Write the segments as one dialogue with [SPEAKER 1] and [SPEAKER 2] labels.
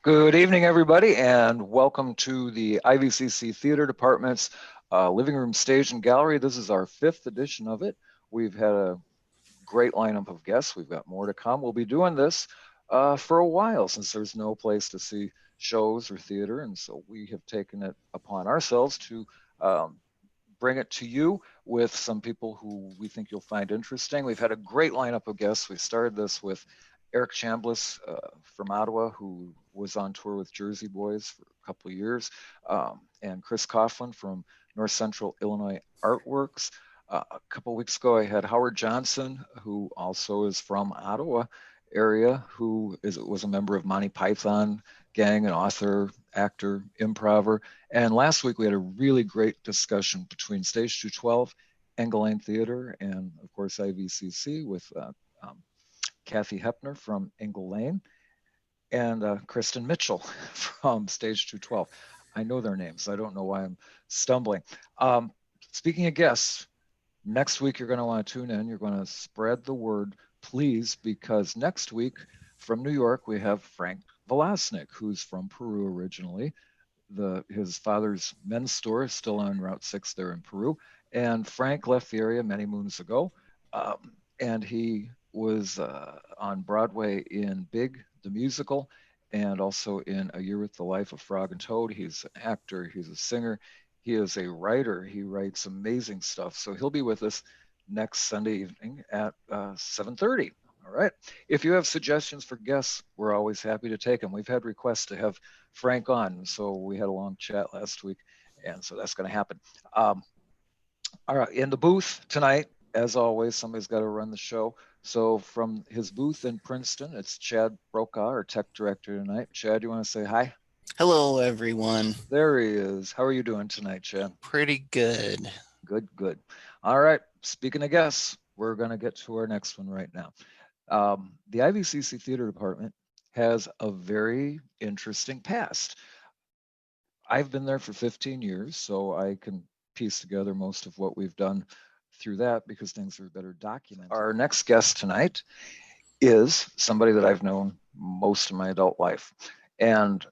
[SPEAKER 1] Good evening, everybody, and welcome to the IVCC Theatre Department's Living Room Stage and Gallery. This is our 5th edition of it. We've had a great lineup of guests. We've got more to come. We'll be doing this for a while since there's no place to see shows or theater, and so we have taken it upon ourselves to um, bring it to you with some people who we think you'll find interesting. We've had a great lineup of guests. We started this with Eric Chambliss from Ottawa, who was on tour with Jersey Boys for a couple of years, and Chris Coughlin from North Central Illinois Artworks. A couple of weeks ago, I had Howard Johnson, who also is from Ottawa area, was a member of Monty Python gang, an author, actor, improver. And last week we had a really great discussion between Stage 212, Engle Lane Theater, and of course IVCC with Kathy Hepner from Engle Lane and Kristen Mitchell from Stage 212. I know their names. I don't know why I'm stumbling. Speaking of guests, next week you're going to want to tune in. You're going to spread the word, please, because next week from New York we have Frank Velasnik, who's from Peru originally. His father's men's store is still on Route 6 there in Peru. And Frank left the area many moons ago. And he was on Broadway in Big, the musical, and also in A Year with the Life of Frog and Toad. He's an actor, he's a singer, he is a writer. He writes amazing stuff. So he'll be with us next Sunday evening at 7:30. All right. If you have suggestions for guests, we're always happy to take them. We've had requests to have Frank on, so we had a long chat last week, and so that's going to happen. All right. In the booth tonight, as always, somebody's got to run the show. So from his booth in Princeton, it's Chad Brokaw, our tech director tonight. Chad, you want to say hi?
[SPEAKER 2] Hello, everyone.
[SPEAKER 1] There he is. How are you doing tonight, Chad?
[SPEAKER 2] Pretty good.
[SPEAKER 1] Good, good. All right. Speaking of guests, we're going to get to our next one right now. The IVCC Theatre Department has a very interesting past. I've been there for 15 years, so I can piece together most of what we've done through that because things are better documented. Our next guest tonight is somebody that I've known most of my adult life. And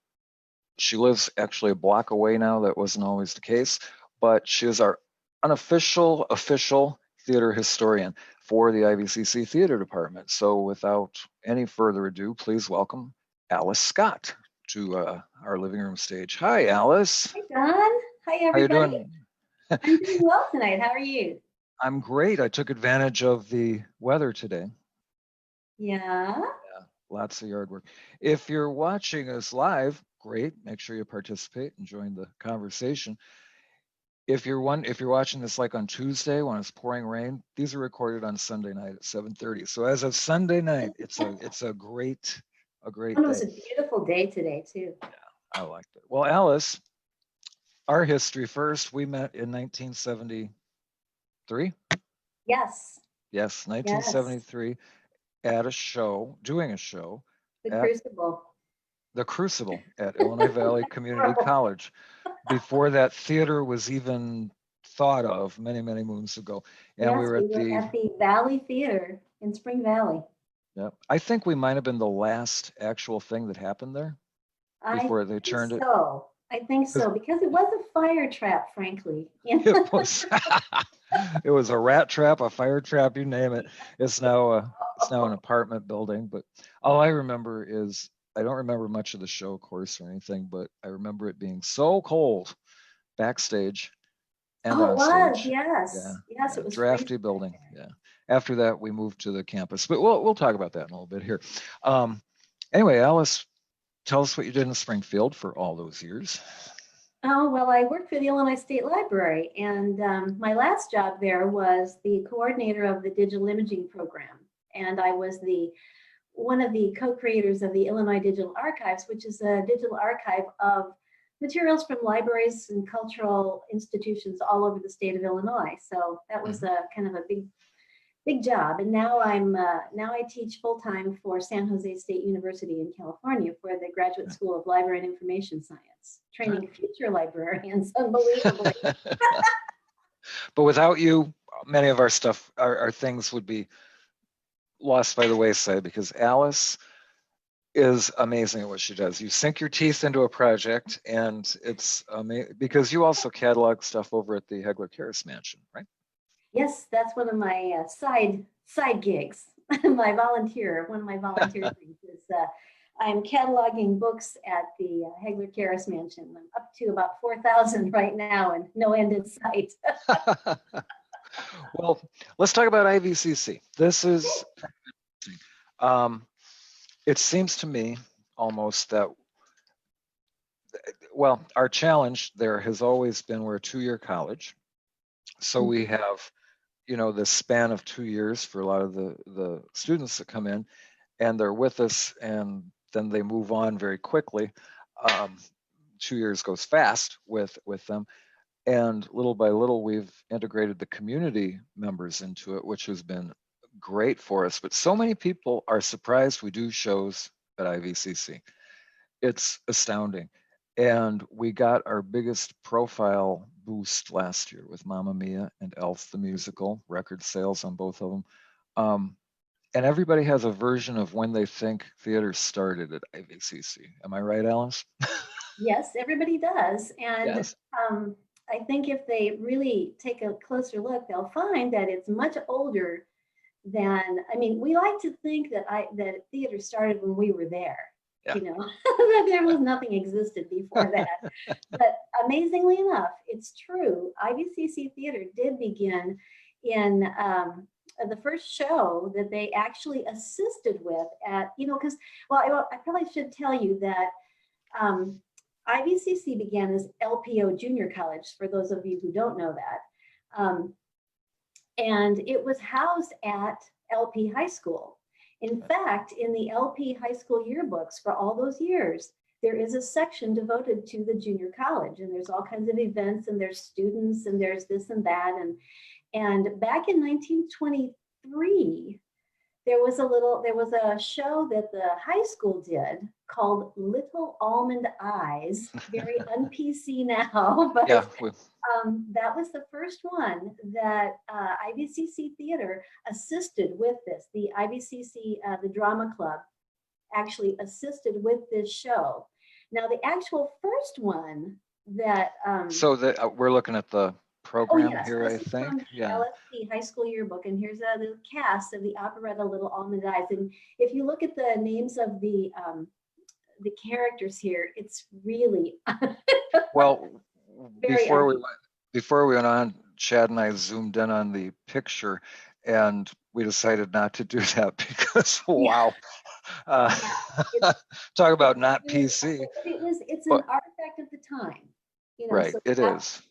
[SPEAKER 1] she lives actually a block away now. That wasn't always the case, but she is our unofficial, official theater historian for the IVCC Theatre Department. So without any further ado, please welcome Alyce Scott to our living room stage. Hi, Alyce.
[SPEAKER 3] Hi, Don. Hi, everybody.
[SPEAKER 1] How you doing?
[SPEAKER 3] I'm doing well tonight. How are you?
[SPEAKER 1] I'm great. I took advantage of the weather today.
[SPEAKER 3] Yeah.
[SPEAKER 1] Lots of yard work. If you're watching us live, great. Make sure you participate and join the conversation. If you're watching this like on Tuesday when it's pouring rain, these are recorded on Sunday night at 7:30. So as of Sunday night, it's a great day.
[SPEAKER 3] It was a beautiful day today too.
[SPEAKER 1] Yeah, I liked it. Well, Alyce, our history first. We met in 1973.
[SPEAKER 3] Yes.
[SPEAKER 1] Yes, 1973 at a show, doing a show.
[SPEAKER 3] The Crucible.
[SPEAKER 1] The Crucible at Illinois Valley Community College. Before that theater was even thought of many, many moons ago. And
[SPEAKER 3] yes,
[SPEAKER 1] we were at
[SPEAKER 3] the Valley Theater in Spring Valley.
[SPEAKER 1] Yeah, I think we might have been the last actual thing that happened there before they turned it.
[SPEAKER 3] I think so, because it was a fire trap, frankly.
[SPEAKER 1] It was a rat trap, a fire trap, you name it. It's now an apartment building. But all I remember is, I don't remember much of the show, of course, or anything, but I remember it being so cold backstage and on stage.
[SPEAKER 3] Yes.
[SPEAKER 1] Yeah.
[SPEAKER 3] Yes, it was
[SPEAKER 1] drafty building. Yeah. After that, we moved to the campus, but we'll talk about that in a little bit here. Anyway, Alyce, tell us what you did in Springfield for all those years.
[SPEAKER 3] Oh, well, I worked for the Illinois State Library, and my last job there was the coordinator of the digital imaging program. And I was one of the co-creators of the Illinois Digital Archives, which is a digital archive of materials from libraries and cultural institutions all over the state of Illinois. So that was a kind of a big job. And now I teach full-time for San Jose State University in California for the Graduate School of Library and Information Science, training future librarians, unbelievably.
[SPEAKER 1] But without you, many of our stuff, our things would be lost by the wayside, because Alyce is amazing at what she does. You sink your teeth into a project, and it's amazing because you also catalog stuff over at the Hegler Karras Mansion, right?
[SPEAKER 3] Yes, that's one of my side gigs. One of my volunteer things is I'm cataloging books at the Hegler Karras Mansion. I'm up to about 4,000 right now, and no end in sight.
[SPEAKER 1] Well, let's talk about IVCC. This is, it seems to me almost that, well, our challenge there has always been we're a 2-year college. So we have, this span of 2 years for a lot of the students that come in, and they're with us, and then they move on very quickly. 2 years goes fast with them. And little by little, we've integrated the community members into it, which has been great for us. But so many people are surprised we do shows at IVCC. It's astounding. And we got our biggest profile boost last year with Mamma Mia and Elf the musical, record sales on both of them. And everybody has a version of when they think theater started at IVCC. Am I right, Alyce?
[SPEAKER 3] Yes, everybody does. And
[SPEAKER 1] Yes.
[SPEAKER 3] I think if they really take a closer look, they'll find that it's much older than, we like to think that theater started when we were there.
[SPEAKER 1] Yeah.
[SPEAKER 3] That there was nothing existed before that. But amazingly enough, it's true. IVCC Theater did begin in the first show that they actually assisted with at, because, I probably should tell you that IVCC began as LPO Junior College, for those of you who don't know that. And it was housed at LP High School. In fact, in the LP High School yearbooks for all those years, there is a section devoted to the junior college, and there's all kinds of events, and there's students, and there's this and that. And back in 1923, there was a show that the high school did called Little Almond Eyes, very un-PC now, but
[SPEAKER 1] Yeah.
[SPEAKER 3] that was the first one that IVCC Theater assisted with this. The IVCC, the Drama Club, actually assisted with this show. Now, the actual first one that...
[SPEAKER 1] so we're looking at the program here, I
[SPEAKER 3] this is
[SPEAKER 1] think.
[SPEAKER 3] from
[SPEAKER 1] Yeah.
[SPEAKER 3] LSD High School Yearbook, and here's the cast of the operetta Little Almond Eyes. And if you look at the names of the characters here, it's really
[SPEAKER 1] Well,
[SPEAKER 3] very
[SPEAKER 1] before we went on, Chad and I zoomed in on the picture, and we decided not to do that because wow, talk about not PC.
[SPEAKER 3] It's an artifact of the time,
[SPEAKER 1] Right,
[SPEAKER 3] so
[SPEAKER 1] it is.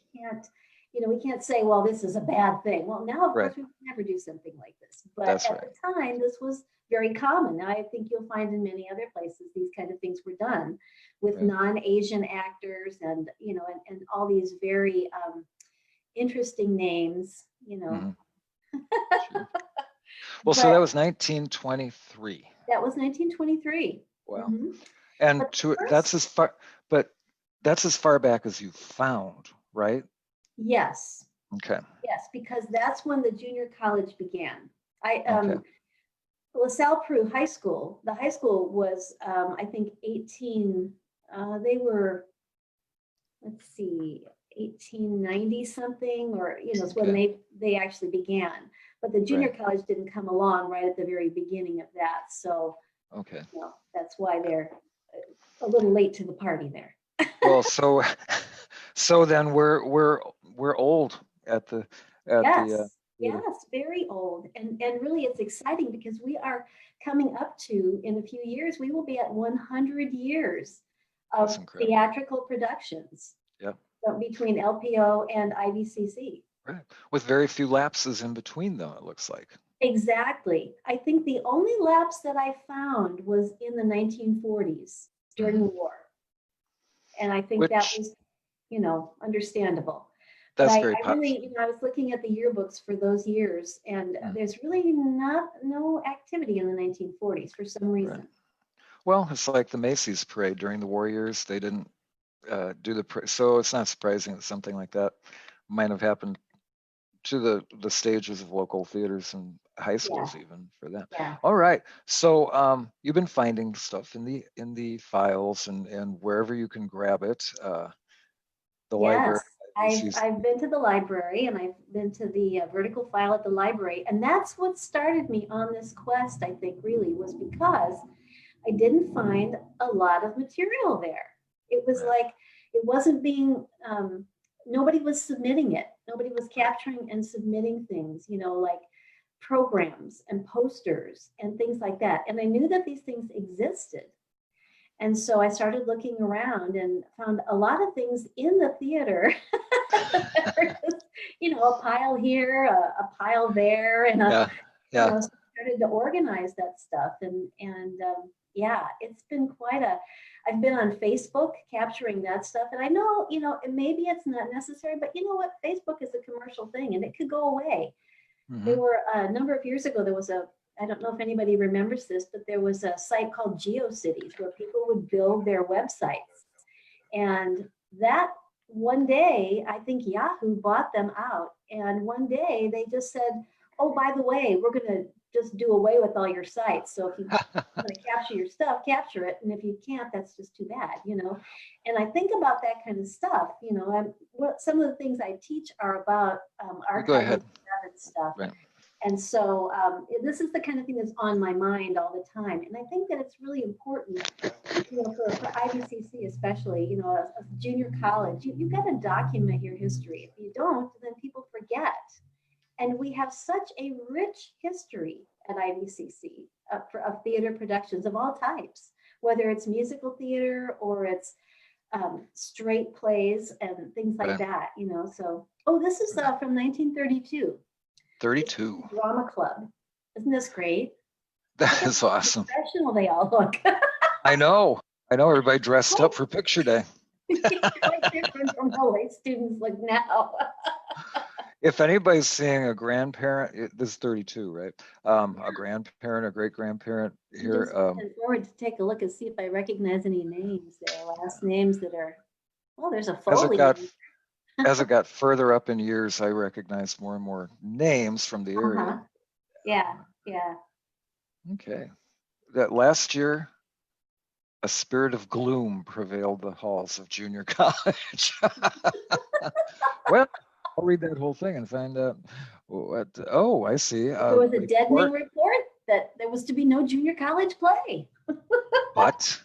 [SPEAKER 3] We can't say, well, this is a bad thing. Well, now, of course, we would never do something like this. But
[SPEAKER 1] That's
[SPEAKER 3] at the time, this was very common. I think you'll find in many other places these kind of things were done with non-Asian actors and, and all these very interesting names,
[SPEAKER 1] Mm-hmm. Sure. Well, so that was 1923.
[SPEAKER 3] That was 1923.
[SPEAKER 1] Wow.
[SPEAKER 3] Mm-hmm.
[SPEAKER 1] And that's as far back as you found, right?
[SPEAKER 3] Yes.
[SPEAKER 1] Okay.
[SPEAKER 3] Yes, because that's when the junior college began.
[SPEAKER 1] Okay.
[SPEAKER 3] LaSalle Peru High School, the high school was, I think, they were, let's see, 1890 something, or, it's when they actually began. But the junior college didn't come along right at the very beginning of that. So, that's why they're a little late to the party there.
[SPEAKER 1] Well, so then we're old at the
[SPEAKER 3] Yes, very old. And really it's exciting because we are coming up to, in a few years, we will be at 100 years of theatrical productions.
[SPEAKER 1] Yeah.
[SPEAKER 3] Between LPO and IVCC.
[SPEAKER 1] Right. With very few lapses in between them, it looks like.
[SPEAKER 3] Exactly. I think the only lapse that I found was in the 1940s during the war. And I think that was, understandable.
[SPEAKER 1] That's
[SPEAKER 3] but
[SPEAKER 1] very
[SPEAKER 3] I really, I was looking at the yearbooks for those years, and there's really no activity in the 1940s for some reason.
[SPEAKER 1] Right. Well, it's like the Macy's parade during the war years. They didn't do so it's not surprising that something like that might have happened to the stages of local theaters. And high schools even for that.
[SPEAKER 3] Yeah.
[SPEAKER 1] All right. So you've been finding stuff in the files and wherever you can grab it. The library.
[SPEAKER 3] Yes, I've
[SPEAKER 1] IVCC.
[SPEAKER 3] I've been to the library and I've been to the vertical file at the library, and that's what started me on this quest. I think really was because I didn't find a lot of material there. It was
[SPEAKER 1] Right.
[SPEAKER 3] like it wasn't being. Nobody was submitting it. Nobody was capturing and submitting things. Like programs and posters and things like that. And I knew that these things existed. And so I started looking around and found a lot of things in the theater. Just, a pile here, a pile there, and
[SPEAKER 1] Yeah.
[SPEAKER 3] started to organize that stuff. And yeah, it's been I've been on Facebook capturing that stuff. And I know, maybe it's not necessary, but you know what? Facebook is a commercial thing and it could go away. There were a number of years ago, I don't know if anybody remembers this, but there was a site called GeoCities where people would build their websites. And that one day, I think Yahoo bought them out. And one day they just said, oh, by the way, we're going to just do away with all your sites. So if you want to capture your stuff, capture it. And if you can't, that's just too bad, And I think about that kind of stuff, some of the things I teach are about archiving stuff.
[SPEAKER 1] Right.
[SPEAKER 3] And so this is the kind of thing that's on my mind all the time. And I think that it's really important, for IVCC especially, a junior college, you've got to document your history. If you don't, then people forget. And we have such a rich history at IVCC of theater productions of all types, whether it's musical theater or it's straight plays and things like that, So, this is from 1932.
[SPEAKER 1] 32.
[SPEAKER 3] Drama Club. Isn't this great?
[SPEAKER 1] That is awesome.
[SPEAKER 3] Professional they all look.
[SPEAKER 1] I know. Everybody dressed up for picture day.
[SPEAKER 3] Quite different from how white students look now.
[SPEAKER 1] If anybody's seeing a grandparent, this is 32, right? A grandparent, a great-grandparent here.
[SPEAKER 3] I'm looking forward to take a look and see if I recognize any names there, last names that are, there's a Foley.
[SPEAKER 1] As it got further up in years, I recognized more and more names from the area.
[SPEAKER 3] Yeah.
[SPEAKER 1] Okay. That last year, a spirit of gloom prevailed the halls of junior college. Well, I'll read that whole thing and find out what. Oh, I see.
[SPEAKER 3] There was a deadening report that there was to be no junior college play.
[SPEAKER 1] But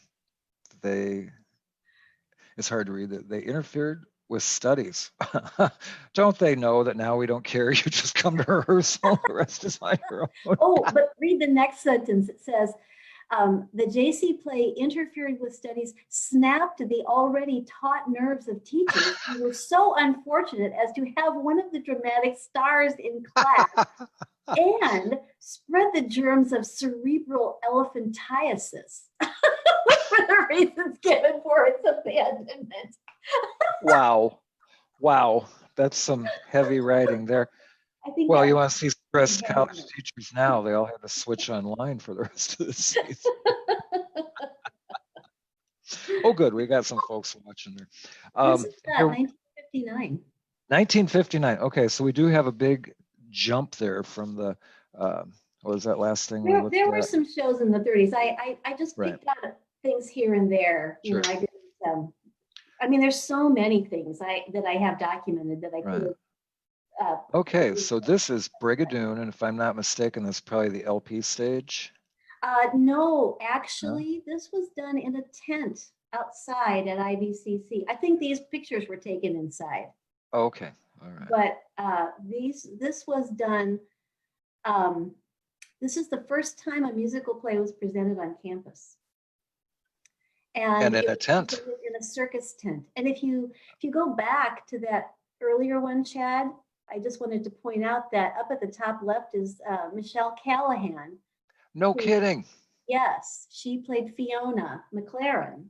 [SPEAKER 1] it's hard to read that they interfered with studies. Don't they know that now we don't care? You just come to rehearsal. The rest is on your own.
[SPEAKER 3] Oh, but read the next sentence. It says, the JC play interfered with studies, snapped the already taut nerves of teachers who were so unfortunate as to have one of the dramatic stars in class and spread the germs of cerebral elephantiasis. Which were the reasons given for its abandonment.
[SPEAKER 1] Wow. That's some heavy writing there.
[SPEAKER 3] I think
[SPEAKER 1] you want to see stressed college teachers now. They all have to switch online for the rest of the season. Oh, good. We got some folks watching there.
[SPEAKER 3] This is 1959.
[SPEAKER 1] 1959. Okay, so we do have a big jump there from the, what was that last thing?
[SPEAKER 3] There were some shows in the 30s. I just picked out things here and there.
[SPEAKER 1] Sure.
[SPEAKER 3] I didn't. There's so many things that I have documented that I could have.
[SPEAKER 1] Okay, so this is Brigadoon, and if I'm not mistaken, that's probably the LP stage.
[SPEAKER 3] No, actually, this was done in a tent outside at IVCC. I think these pictures were taken inside.
[SPEAKER 1] Okay, all right.
[SPEAKER 3] But this was done. This is the first time a musical play was presented on campus. And
[SPEAKER 1] in a tent.
[SPEAKER 3] In a circus tent. And if you go back to that earlier one, Chad, I just wanted to point out that up at the top left is Michelle Callahan.
[SPEAKER 1] No kidding.
[SPEAKER 3] Yes, she played Fiona McLaren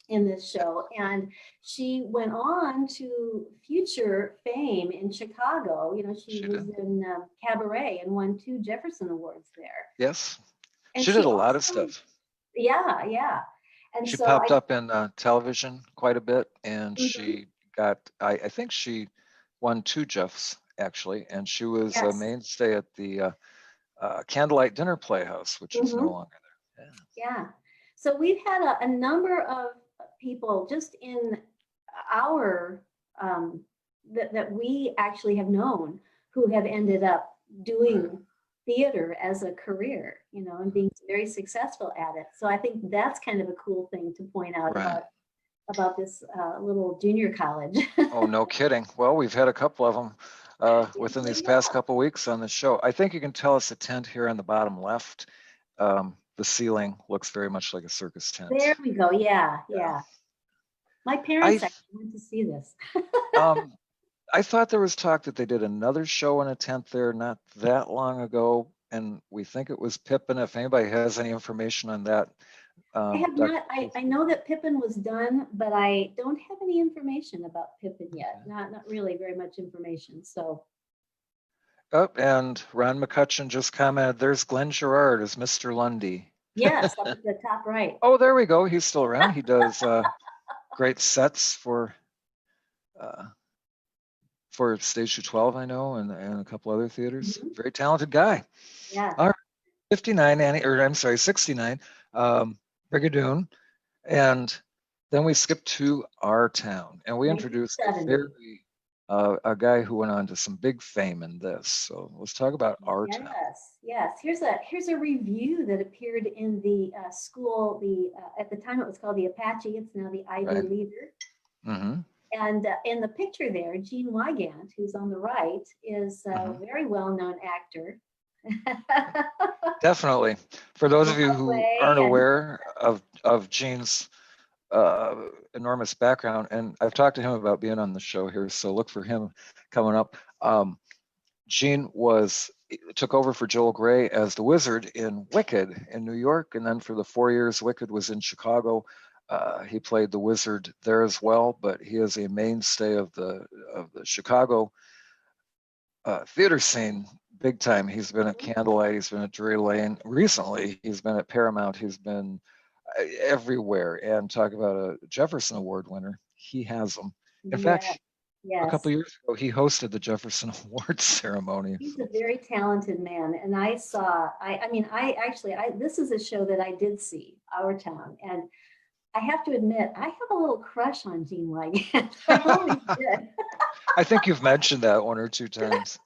[SPEAKER 3] in this show. And she went on to future fame in Chicago. She was in Cabaret and won 2 Jefferson Awards there.
[SPEAKER 1] Yes.
[SPEAKER 3] And
[SPEAKER 1] she did a lot of stuff.
[SPEAKER 3] Yeah. And
[SPEAKER 1] she
[SPEAKER 3] so
[SPEAKER 1] popped up in television quite a bit, and she got, I think she won 2 Jeffs actually, and she was a mainstay at the Candlelight Dinner Playhouse, which is no longer there.
[SPEAKER 3] Yeah. So we've had a number of people just in our that we actually have known who have ended up doing theater as a career, you know, and being very successful at it. So I think that's kind of a cool thing to point out about this little junior college.
[SPEAKER 1] Oh, no kidding. Well, we've had a couple of them within these past couple weeks on the show. I think you can tell us a tent here on the bottom left. The ceiling looks very much like a circus tent.
[SPEAKER 3] There we go. Yeah. My parents actually went to see this.
[SPEAKER 1] I thought there was talk that they did another show in a tent there not that long ago, and we think it was Pippin. If anybody has any information on that.
[SPEAKER 3] I have not. I know that Pippin was done, but I don't have any information about Pippin yet. Not really very much information. So.
[SPEAKER 1] Oh, and Ron McCutcheon just commented, there's Glenn Gerard as Mr. Lundy.
[SPEAKER 3] Yes, up at the top right.
[SPEAKER 1] Oh, there we go. He's still around. He does great sets for Stage 212, I know, and a couple other theaters. Very talented guy.
[SPEAKER 3] Yeah.
[SPEAKER 1] All right, 69, Brigadoon. And then we skipped to Our Town, and we introduced a guy who went on to some big fame in this. So let's talk about Our Town.
[SPEAKER 3] Yes. Here's a review that appeared in the school. At the time it was called the Apache. It's now the Ivy Leader. And in the picture there, Gene Wygant, who's on the right, is a very well-known actor.
[SPEAKER 1] Definitely. For those of you who aren't aware of Gene's enormous background, and I've talked to him about being on the show here, so look for him coming up. Gene took over for Joel Grey as the Wizard in Wicked in New York, and then for the 4 years Wicked was in Chicago, he played the Wizard there as well. But he is a mainstay of the Chicago theater scene, big time. He's been at Candlelight, he's been at Drury Lane. Recently, he's been at Paramount. He's been everywhere. And talk about a Jefferson Award winner. He has them. In fact, a couple years ago, he hosted the Jefferson Awards ceremony.
[SPEAKER 3] He's a very talented man. And this is a show that I did see, Our Town. And I have to admit, I have a little crush on Gene Wygant. I always did.
[SPEAKER 1] I think you've mentioned that one or two times.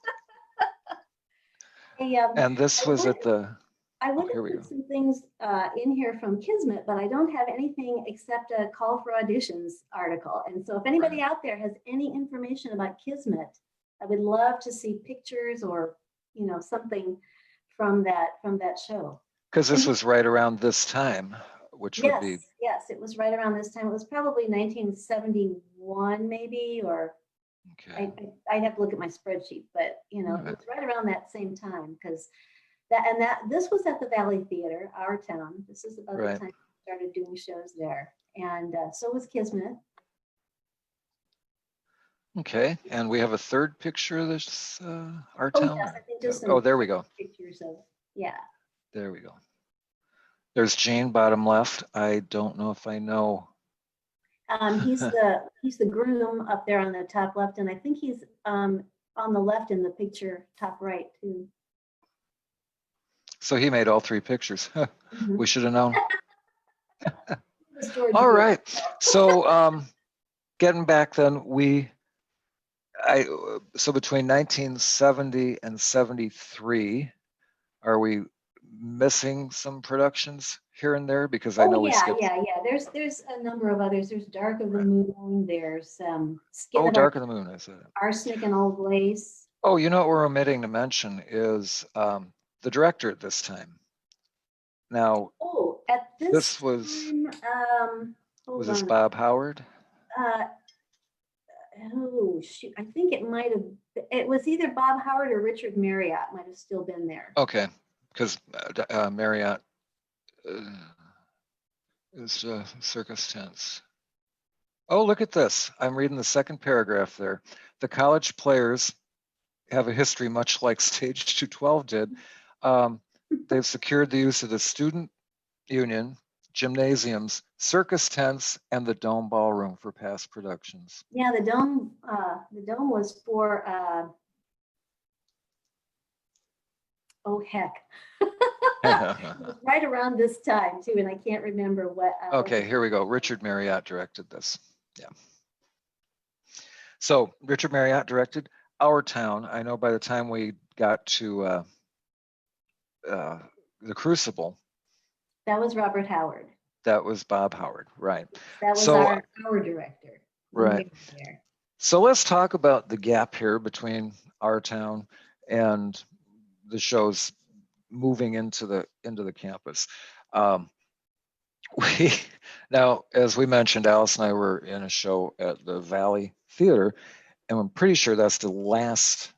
[SPEAKER 1] And this was at the.
[SPEAKER 3] I would have put some things in here from Kismet, but I don't have anything except a call for auditions article. And so if anybody out there has any information about Kismet, I would love to see pictures or, you know, something from that show.
[SPEAKER 1] Because this was right around this time, which would be.
[SPEAKER 3] Yes, it was right around this time. It was probably 1971, maybe, or I'd have to look at my spreadsheet, but you know, it was right around that same time, because this was at the Valley Theater, Our Town. This is about the time I started doing shows there, and so was Kismet.
[SPEAKER 1] Okay, and we have a third picture of this Our Town.
[SPEAKER 3] Yes, I think just
[SPEAKER 1] there we go.
[SPEAKER 3] Pictures of
[SPEAKER 1] There we go. There's Gene, bottom left. I don't know if I know.
[SPEAKER 3] He's the groom up there on the top left, and I think he's on the left in the picture, top right too.
[SPEAKER 1] So he made all three pictures. We should have known. All right. So getting back then, so between 1970 and 73, are we missing some productions here and there? Because I know we skipped.
[SPEAKER 3] Yeah. There's a number of others. There's Dark of the Moon. There's
[SPEAKER 1] Dark of the Moon. Is it?
[SPEAKER 3] Arsenic and Old Lace.
[SPEAKER 1] Oh, you know what we're omitting to mention is the director at this time. Now.
[SPEAKER 3] Oh, at this
[SPEAKER 1] was.
[SPEAKER 3] Time,
[SPEAKER 1] was this Bob Howard?
[SPEAKER 3] Oh shoot! I think it might have. It was either Bob Howard or Richard Marriott might have still been there.
[SPEAKER 1] Okay, because Marriott is circus tents. Oh, look at this! I'm reading the second paragraph there. The college players have a history much like Stage 212 did. They've secured the use of the student union, gymnasiums, circus tents, and the Dome Ballroom for past productions.
[SPEAKER 3] Yeah, the Dome was for Oh, heck. It was right around this time too, and I can't remember what.
[SPEAKER 1] Okay, here we go. Richard Marriott directed this. Yeah. So Richard Marriott directed Our Town. I know by the time we got to The Crucible,
[SPEAKER 3] That was Robert Howard.
[SPEAKER 1] that was Bob Howard, right?
[SPEAKER 3] That was
[SPEAKER 1] So,
[SPEAKER 3] our director.
[SPEAKER 1] right.
[SPEAKER 3] There.
[SPEAKER 1] So let's talk about the gap here between Our Town and the shows moving into the campus. Now, as we mentioned, Alyce and I were in a show at the Valley Theater, and I'm pretty sure that's the last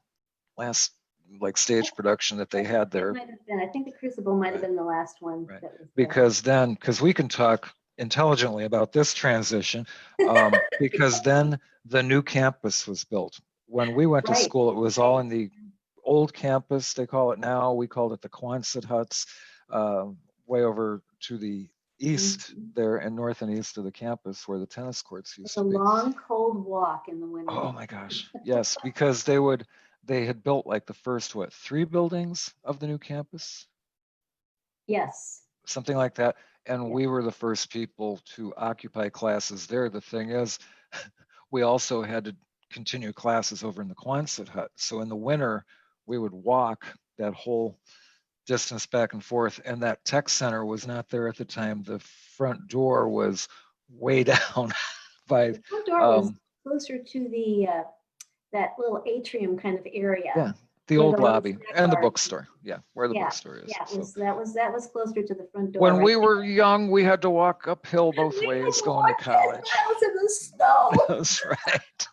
[SPEAKER 1] like stage production that they had there.
[SPEAKER 3] It might have been. I think The Crucible might have been the last one.
[SPEAKER 1] Right.
[SPEAKER 3] That was
[SPEAKER 1] Because we can talk intelligently about this transition, because then the new campus was built. When we went to school, it was all in the old campus, they call it now. We called it the Quonset huts, way over to the east there, and north and east of the campus where the tennis courts used
[SPEAKER 3] It's
[SPEAKER 1] to
[SPEAKER 3] a
[SPEAKER 1] be.
[SPEAKER 3] long, cold walk in the winter.
[SPEAKER 1] Oh my gosh, yes, because they had built like the first, 3 buildings of the new campus?
[SPEAKER 3] Yes.
[SPEAKER 1] Something like that. And
[SPEAKER 3] Yeah.
[SPEAKER 1] we were the first people to occupy classes there. The thing is, we also had to continue classes over in the Quonset hut. So in the winter, we would walk that whole distance back and forth. And that tech center was not there at the time. The front door was way down by.
[SPEAKER 3] The front door was closer to the that little atrium kind of area.
[SPEAKER 1] Yeah, the old lobby and the bookstore. Yeah, where the bookstore is.
[SPEAKER 3] Yeah, that was closer to the front door.
[SPEAKER 1] When we were young, we had to walk uphill both ways going to college.
[SPEAKER 3] Miles in the snow.
[SPEAKER 1] That's right.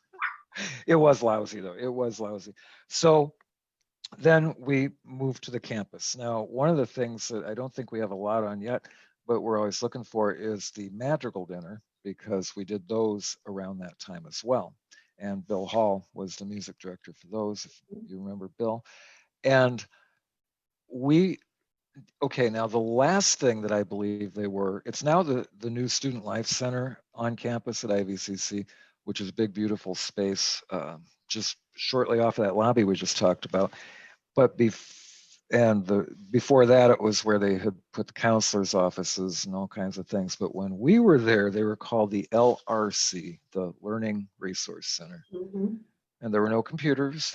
[SPEAKER 1] It was lousy though. It was lousy. So then we moved to the campus. Now, one of the things that I don't think we have a lot on yet, but we're always looking for is the Madrigal dinner, because we did those around that time as well. And Bill Hall was the music director for those, if you remember Bill. And now the last thing that I believe it's now the new Student Life Center on campus at IVCC, which is a big, beautiful space, just shortly off of that lobby we just talked about. But before that, it was where they had put the counselor's offices and all kinds of things. But when we were there, they were called the LRC, the Learning Resource Center. Mm-hmm. And there were no computers.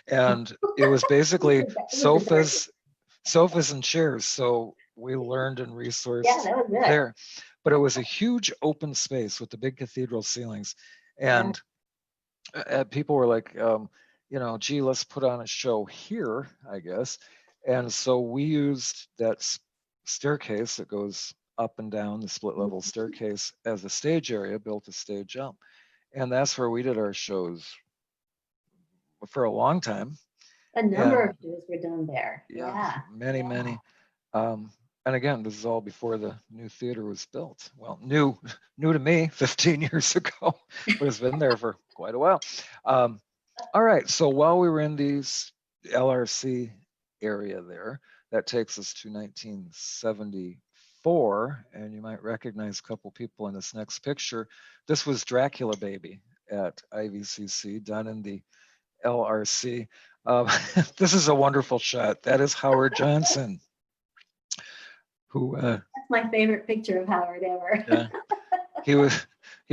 [SPEAKER 1] And it was basically sofas and chairs. So we learned and resourced there. But it was a huge open space with the big cathedral ceilings. And people were like, gee, let's put on a show here, I guess. And so we used that staircase that goes up and down, the split level staircase, as a stage area, built a stage up. And that's where we did our shows for a long time.
[SPEAKER 3] A number of shows were done there. Yeah.
[SPEAKER 1] Many. And again, this is all before the new theater was built. Well, new to me 15 years ago, but it's been there for quite a while. All right, so while we were in these LRC area there, that takes us to 1974, and you might recognize a couple people in this next picture. This was Dracula Baby at IVCC, done in the LRC. This is a wonderful shot. That is Howard Johnson, who
[SPEAKER 3] that's my favorite picture of Howard ever.
[SPEAKER 1] Yeah, he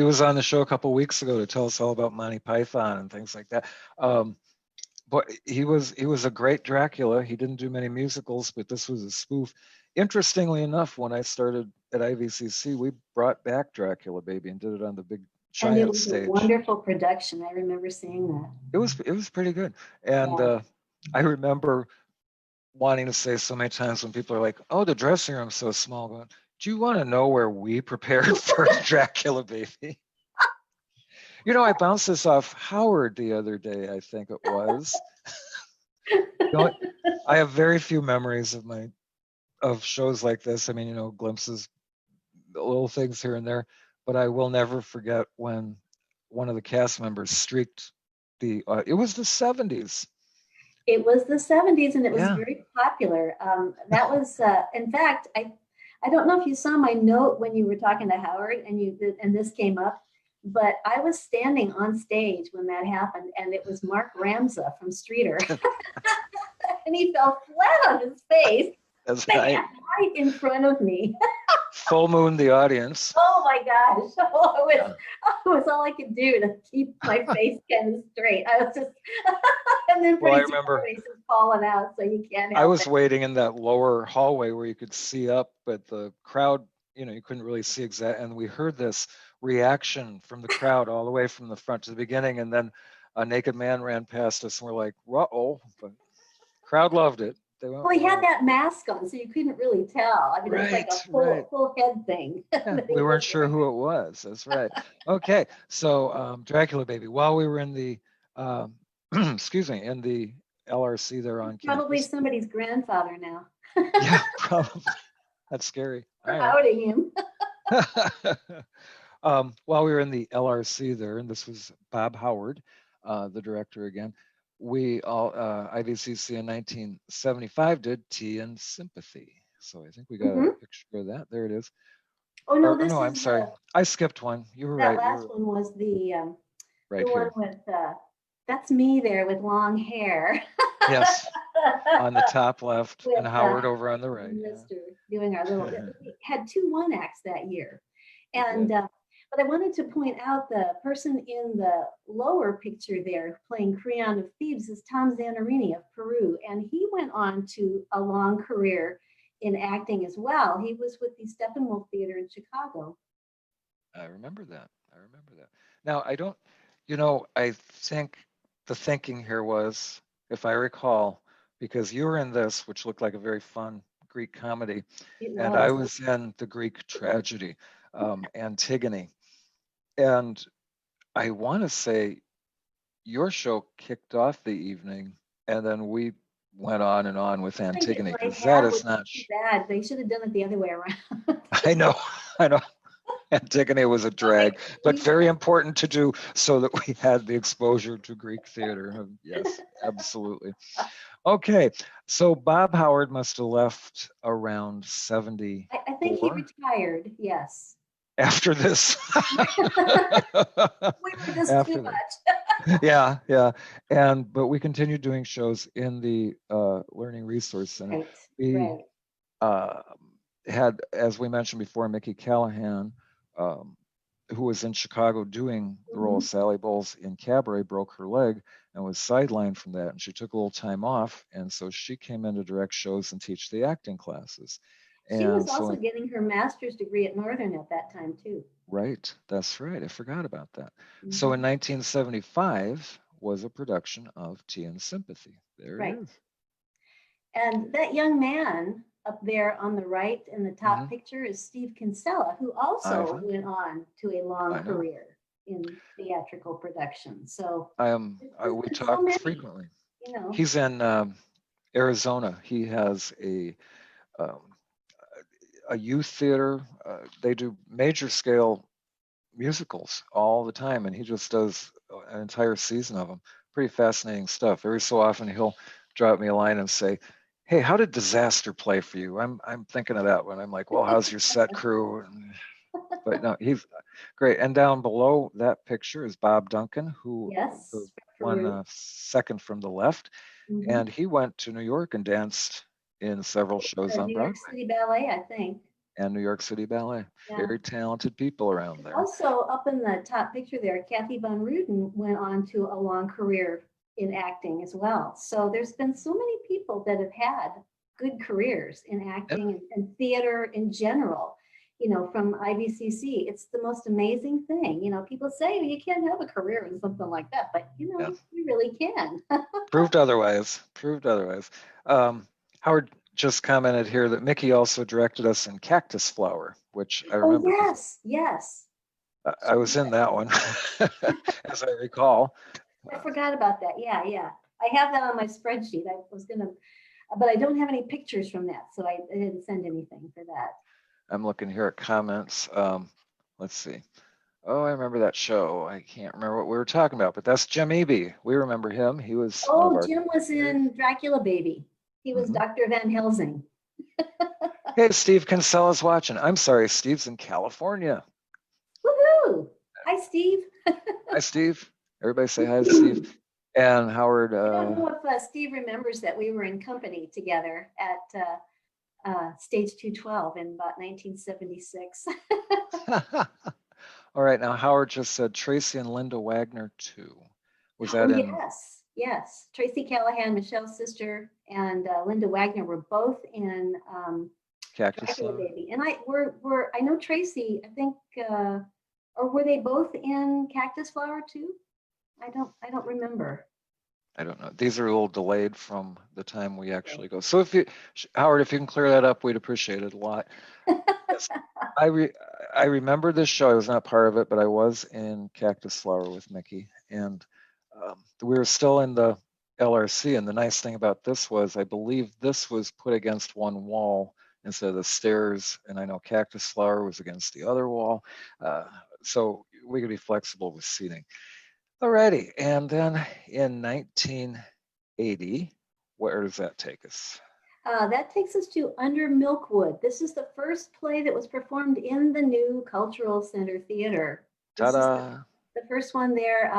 [SPEAKER 1] was on the show a couple weeks ago to tell us all about Monty Python and things like that. But he was a great Dracula. He didn't do many musicals, but this was a spoof. Interestingly enough, when I started at IVCC, we brought back Dracula Baby and did it on the big giant stage. And it was
[SPEAKER 3] a wonderful production. I remember seeing that.
[SPEAKER 1] It was pretty good. And I remember wanting to say so many times when people are like, oh, the dressing room's so small, going, do you want to know where we prepared for Dracula Baby? I bounced this off Howard the other day, I think it was. I have very few memories of shows like this. I mean, glimpses, little things here and there, but I will never forget when one of the cast members streaked it was the 70s.
[SPEAKER 3] It was the 70s, and it was very popular. That was, in fact, I don't know if you saw my note when you were talking to Howard and this came up, but I was standing on stage when that happened, and it was Mark Ramza from Streeter. and he fell flat on his face.
[SPEAKER 1] That's
[SPEAKER 3] Bam,
[SPEAKER 1] right.
[SPEAKER 3] right in front of me.
[SPEAKER 1] Full moon the audience.
[SPEAKER 3] Oh my gosh. Oh,
[SPEAKER 1] Yeah.
[SPEAKER 3] it was all I could do to keep my face kind of straight. I was just, and then
[SPEAKER 1] Well, I
[SPEAKER 3] pretty soon
[SPEAKER 1] remember
[SPEAKER 3] my face is falling out, so you can't
[SPEAKER 1] I
[SPEAKER 3] help
[SPEAKER 1] was
[SPEAKER 3] it.
[SPEAKER 1] waiting in that lower hallway where you could see up, but the crowd, you couldn't really see exact. And we heard this reaction from the crowd all the way from the front to the beginning. And then a naked man ran past us and we're like, uh-oh, but crowd loved it. They went
[SPEAKER 3] Well, he had
[SPEAKER 1] wild.
[SPEAKER 3] that mask on, so you couldn't really tell. I mean, it was like a
[SPEAKER 1] Right.
[SPEAKER 3] full head thing.
[SPEAKER 1] Yeah,
[SPEAKER 3] that he
[SPEAKER 1] we weren't
[SPEAKER 3] was
[SPEAKER 1] sure who it was. That's right. Okay, so Dracula Baby, while we were in the, excuse me, in the LRC there on
[SPEAKER 3] Probably
[SPEAKER 1] campus.
[SPEAKER 3] somebody's grandfather now.
[SPEAKER 1] Yeah, probably. That's scary.
[SPEAKER 3] For
[SPEAKER 1] All
[SPEAKER 3] outing him.
[SPEAKER 1] right. While we were in the LRC there, and this was Bob Howard, the director again, we all, IVCC in 1975 did Tea and Sympathy. So I think we got a picture of that. There it is.
[SPEAKER 3] Oh no,
[SPEAKER 1] Or
[SPEAKER 3] this
[SPEAKER 1] no,
[SPEAKER 3] is
[SPEAKER 1] I'm sorry. I skipped one. You were
[SPEAKER 3] that
[SPEAKER 1] right.
[SPEAKER 3] last one was the
[SPEAKER 1] Right
[SPEAKER 3] one
[SPEAKER 1] here.
[SPEAKER 3] with that's me there with long hair.
[SPEAKER 1] Yes, on the top left,
[SPEAKER 3] With,
[SPEAKER 1] and Howard over on the right. Yeah.
[SPEAKER 3] Mr. doing our little, we had 2 one-acts that year. And
[SPEAKER 1] did.
[SPEAKER 3] but I wanted to point out the person in the lower picture there playing Creon of Thebes is Tom Zanarini of Peru, and he went on to a long career in acting as well. He was with the Steppenwolf Theater in Chicago.
[SPEAKER 1] I remember that. Now, I don't, I think the thinking here was, if I recall, because you were in this, which looked like a very fun Greek comedy, and I was in the Greek tragedy, Antigone. And I want to say your show kicked off the evening, and then we went on with Antigone, because that is not
[SPEAKER 3] too bad. They should have done it the other way around.
[SPEAKER 1] I know. Antigone was a drag, but very important to do so that we had the exposure to Greek theater. Yes, absolutely. Okay, so Bob Howard must have left around 70.
[SPEAKER 3] I think he retired, yes.
[SPEAKER 1] After this.
[SPEAKER 3] We were just too much.
[SPEAKER 1] Yeah. But we continued doing shows in the Learning Resource Center.
[SPEAKER 3] Right.
[SPEAKER 1] We had, as we mentioned before, Mickey Callahan, who was in Chicago doing the role of Sally Bowles in Cabaret, broke her leg and was sidelined from that. And she took a little time off. And so she came in to direct shows and teach the acting classes.
[SPEAKER 3] She was also getting her master's degree at Northern at that time, too.
[SPEAKER 1] Right. That's right. I forgot about that. So in 1975 was a production of Tea and Sympathy. There it is.
[SPEAKER 3] And that young man up there on the right in the top picture is Steve Kinsella, who also went on to a long career in theatrical production. So
[SPEAKER 1] we talk frequently. He's in Arizona. He has a youth theater. They do major scale musicals all the time, and he just does an entire season of them. Pretty fascinating stuff. Every so often he'll drop me a line and say, "Hey, how did Disaster play for you?" I'm thinking of that one. I'm like, "Well, how's your set crew?" But no, he's great. And down below that picture is Bob Duncan, who won second from the left, and he went to New York and danced in several shows on Broadway.
[SPEAKER 3] New York City Ballet, I think.
[SPEAKER 1] And New York City Ballet. Yeah. Very talented people around there.
[SPEAKER 3] Also, up in the top picture there, Kathy Von Ruden went on to a long career in acting as well. So there's been so many people that have had good careers in acting and theater in general, from IVCC. It's the most amazing thing. People say you can't have a career in something like that, but you really can.
[SPEAKER 1] Proved otherwise. Howard just commented here that Mickey also directed us in Cactus Flower, which I remember.
[SPEAKER 3] Oh, yes.
[SPEAKER 1] I was in that one, as I recall.
[SPEAKER 3] I forgot about that. Yeah. I have that on my spreadsheet. I was but I don't have any pictures from that, so I didn't send anything for that.
[SPEAKER 1] I'm looking here at comments. Let's see. Oh, I remember that show. I can't remember what we were talking about, but that's Jim Eby. We remember him. He was.
[SPEAKER 3] Jim was in Dracula Baby. He was Dr. Van Helsing.
[SPEAKER 1] Hey, Steve Kinsella's watching. I'm sorry, Steve's in California.
[SPEAKER 3] Woohoo! Hi, Steve.
[SPEAKER 1] Hi, Steve. Everybody say hi to Steve. And Howard,
[SPEAKER 3] I don't know if Steve remembers that we were in company together at Stage 212 in about 1976.
[SPEAKER 1] all right, now Howard just said Tracy and Linda Wagner too. Was that
[SPEAKER 3] Oh,
[SPEAKER 1] in
[SPEAKER 3] yes. Tracy Callahan, Michelle's sister, and Linda Wagner were both in
[SPEAKER 1] Cactus
[SPEAKER 3] Dracula
[SPEAKER 1] Flower?
[SPEAKER 3] Baby. And I know Tracy, I think, or were they both in Cactus Flower too? I don't remember.
[SPEAKER 1] I don't know. These are a little delayed from the time we actually go. So if you, Howard, if you can clear that up, we'd appreciate it a lot. Yes. I remember this show. I was not part of it, but I was in Cactus Flower with Mickey, and we were still in the LRC. And the nice thing about this was, I believe this was put against one wall instead of the stairs, and I know Cactus Flower was against the other wall, so we could be flexible with seating. Alrighty, and then in 1980, where does that take us?
[SPEAKER 3] That takes us to Under Milkwood. This is the first play that was performed in the new Cultural Center Theater.
[SPEAKER 1] Ta-da!
[SPEAKER 3] The first one there,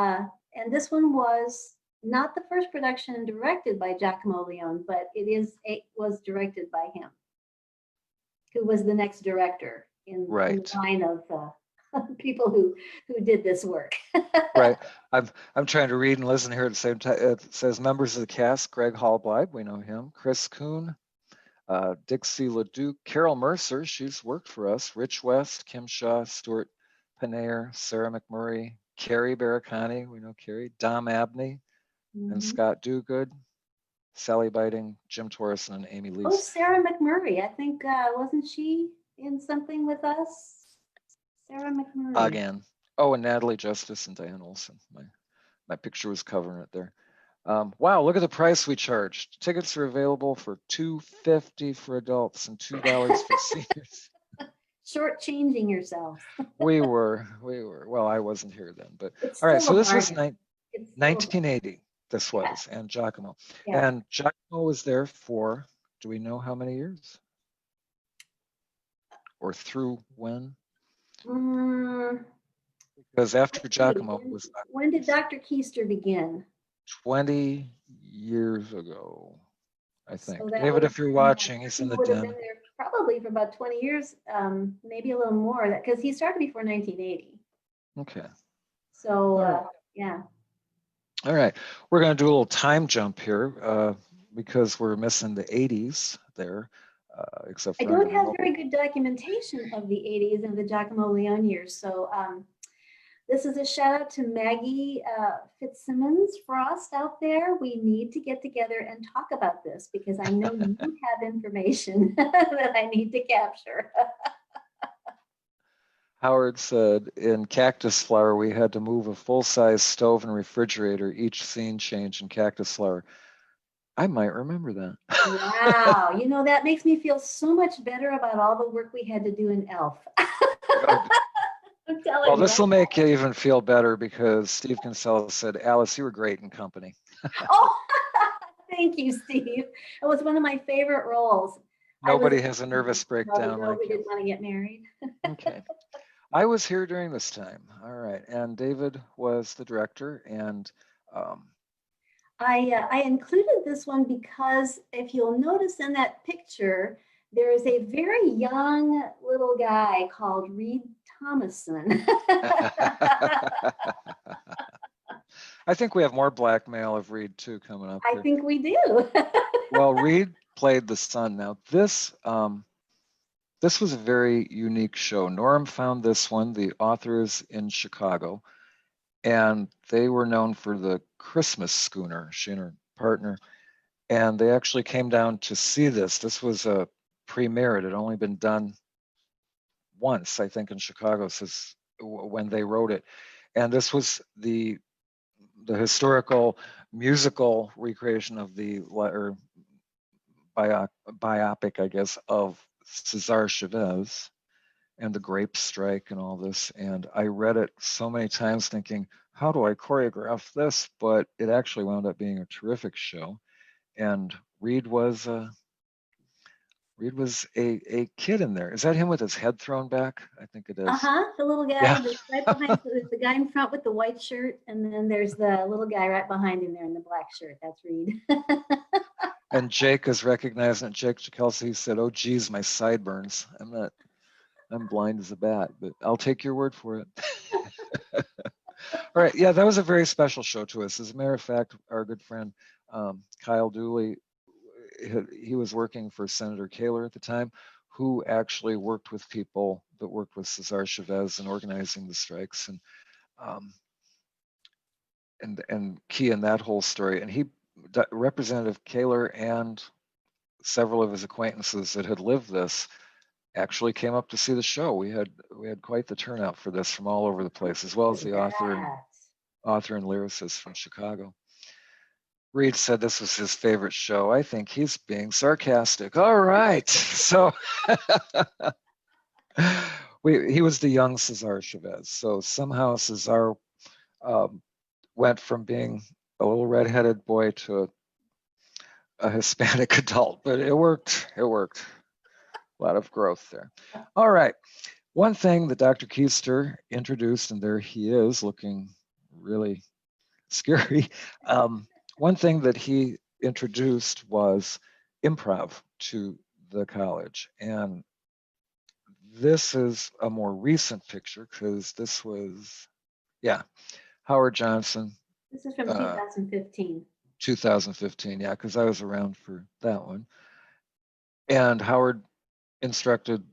[SPEAKER 3] and this one was not the first production directed by Giacomo Leone, but it was directed by him, who was the next director in the line of people who did this work.
[SPEAKER 1] Right. I'm trying to read and listen here at the same time. It says members of the cast: Greg Hallbleib, we know him; Chris Kuhn, Dixie LeDuc, Carol Mercer, she's worked for us; Rich West, Kim Shaw, Stuart Panay, Sarah McMurray, Carrie Baracani, we know Carrie; Dom Abney, and Scott Duguid; Sally Biting, Jim Torreson, and Amy Lees.
[SPEAKER 3] Oh, Sarah McMurray. I think, wasn't she in something with us? Sarah McMurray.
[SPEAKER 1] Again. Oh, and Natalie Justice and Diane Olson. My picture was covering it there. Wow, look at the price we charged. Tickets are available for $2.50 for adults and $2 for seniors.
[SPEAKER 3] Shortchanging yourself.
[SPEAKER 1] We were. Well, I wasn't here then, but
[SPEAKER 3] It's
[SPEAKER 1] all right. So this was
[SPEAKER 3] 1980.
[SPEAKER 1] This was, and Giacomo.
[SPEAKER 3] Yeah.
[SPEAKER 1] And Giacomo was there for, do we know how many years? Or through when? Because after Giacomo was.
[SPEAKER 3] When did Dr. Keister begin?
[SPEAKER 1] 20 years ago, I think.
[SPEAKER 3] So
[SPEAKER 1] David, if you're watching, he's in the
[SPEAKER 3] would have
[SPEAKER 1] den.
[SPEAKER 3] been there probably for about 20 years, maybe a little more, because he started before 1980.
[SPEAKER 1] Okay.
[SPEAKER 3] So, yeah.
[SPEAKER 1] All right. We're going to do a little time jump here because we're missing the 80s there. Except for
[SPEAKER 3] I don't have very good documentation of the 80s and the Giacomo Leone years. So this is a shout out to Maggie Fitzsimmons Frost out there. We need to get together and talk about this because I know you have information that I need to capture.
[SPEAKER 1] Howard said in Cactus Flower, we had to move a full-size stove and refrigerator each scene change in Cactus Flower. I might remember that.
[SPEAKER 3] Wow, you know, that makes me feel so much better about all the work we had to do in ELF. I'm telling
[SPEAKER 1] well,
[SPEAKER 3] you.
[SPEAKER 1] this will make you even feel better because Steve Kinsella said, Alyce, you were great in company.
[SPEAKER 3] Oh, thank you, Steve. It was one of my favorite roles.
[SPEAKER 1] Nobody has a nervous breakdown like
[SPEAKER 3] we
[SPEAKER 1] you.
[SPEAKER 3] didn't want to get married.
[SPEAKER 1] Okay. I was here during this time. All right. And David was the director. And
[SPEAKER 3] I included this one because if you'll notice in that picture, there is a very young little guy called Reed Thomason.
[SPEAKER 1] I think we have more blackmail of Reed too coming up.
[SPEAKER 3] I think we do.
[SPEAKER 1] Well, Reed played the son. Now this was a very unique show. Norm found this one. The author is in Chicago, and they were known for the Christmas Schooner, she and her partner. And they actually came down to see this. This was a premiere. It had only been done once, I think, in Chicago since when they wrote it. And this was the historical musical recreation of the biopic, I guess, of Cesar Chavez and the grape strike and all this. And I read it so many times thinking, how do I choreograph this? But it actually wound up being a terrific show. And Reed was Reed was a kid in there. Is that him with his head thrown back? I think it is.
[SPEAKER 3] The little guy
[SPEAKER 1] Yeah.
[SPEAKER 3] that's right behind, there's the guy in front with the white shirt, and then there's the little guy right behind him there in the black shirt. That's Reed.
[SPEAKER 1] And Jake is recognizing it. Jake Kelsey said, "Oh, geez, my sideburns. I'm blind as a bat, but I'll take your word for it." All right. Yeah, that was a very special show to us. As a matter of fact, our good friend Kyle Dooley, he was working for Senator Kaler at the time, who actually worked with people that worked with Cesar Chavez in organizing the strikes, and key in that whole story. And Representative Kaler and several of his acquaintances that had lived this actually came up to see the show. We had quite the turnout for this from all over the place, as well as the author and lyricist from Chicago. Reed said this was his favorite show. I think he's being sarcastic. All right. So he was the young Cesar Chavez. So somehow Cesar went from being a little redheaded boy to a Hispanic adult, but it worked. It worked. A lot of growth there. All right. One thing that Dr. Keister introduced, and there he is looking really scary. One thing that he introduced was improv to the college. And this is a more recent picture because this was, Howard Johnson.
[SPEAKER 3] This is from 2015.
[SPEAKER 1] 2015, yeah, because I was around for that one. And Howard instructed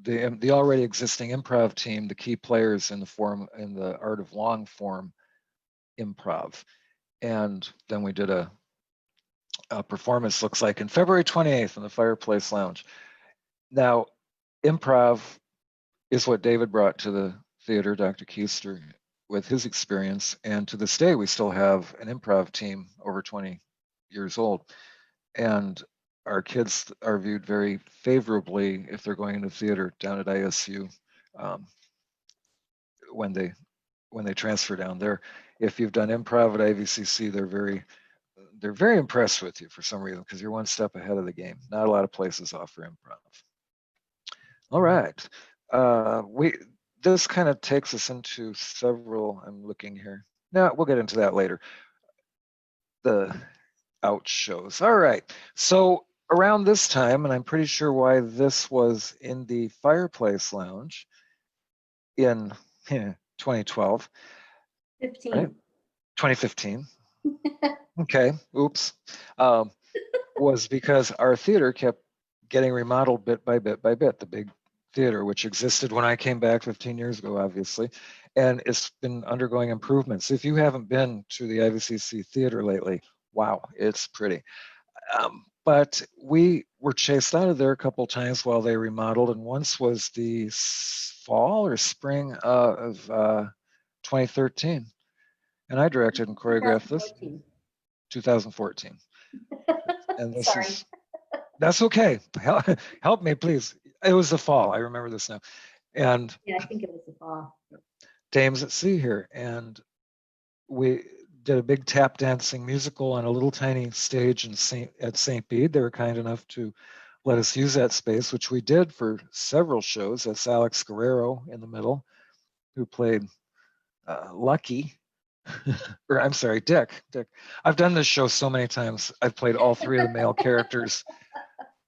[SPEAKER 1] the already existing improv team, the key players in the art of long form improv. And then we did a performance, looks like, in February 28th in the Fireplace Lounge. Now, improv is what David brought to the theater, Dr. Keister, with his experience. And to this day, we still have an improv team over 20 years old. And our kids are viewed very favorably if they're going into theater down at ISU when they transfer down there. If you've done improv at IVCC, they're very impressed with you for some reason because you're one step ahead of the game. Not a lot of places offer improv. All right, this kind of takes us into several. I'm looking here. No, we'll get into that later. The out shows. All right, so around this time, and I'm pretty sure why this was in the Fireplace Lounge in 2012.
[SPEAKER 3] 15.
[SPEAKER 1] Right? 2015. Okay, oops. Was because our theater kept getting remodeled bit by bit by bit, the big theater, which existed when I came back 15 years ago, obviously, and it's been undergoing improvements. If you haven't been to the IVCC Theater lately, wow, it's pretty. But we were chased out of there a couple times while they remodeled, and once was the fall or spring of 2013. And I directed and choreographed this. 2014. And this
[SPEAKER 3] Sorry.
[SPEAKER 1] That's okay. Help me, please. It was the fall. I remember this now. And
[SPEAKER 3] yeah, I think it was the fall.
[SPEAKER 1] Dames at Sea here. And we did a big tap dancing musical on a little tiny stage at St. Bede. They were kind enough to let us use that space, which we did for several shows. That's Alex Guerrero in the middle, who played Lucky. Or I'm sorry, Dick. I've done this show so many times. I've played all three of the male characters.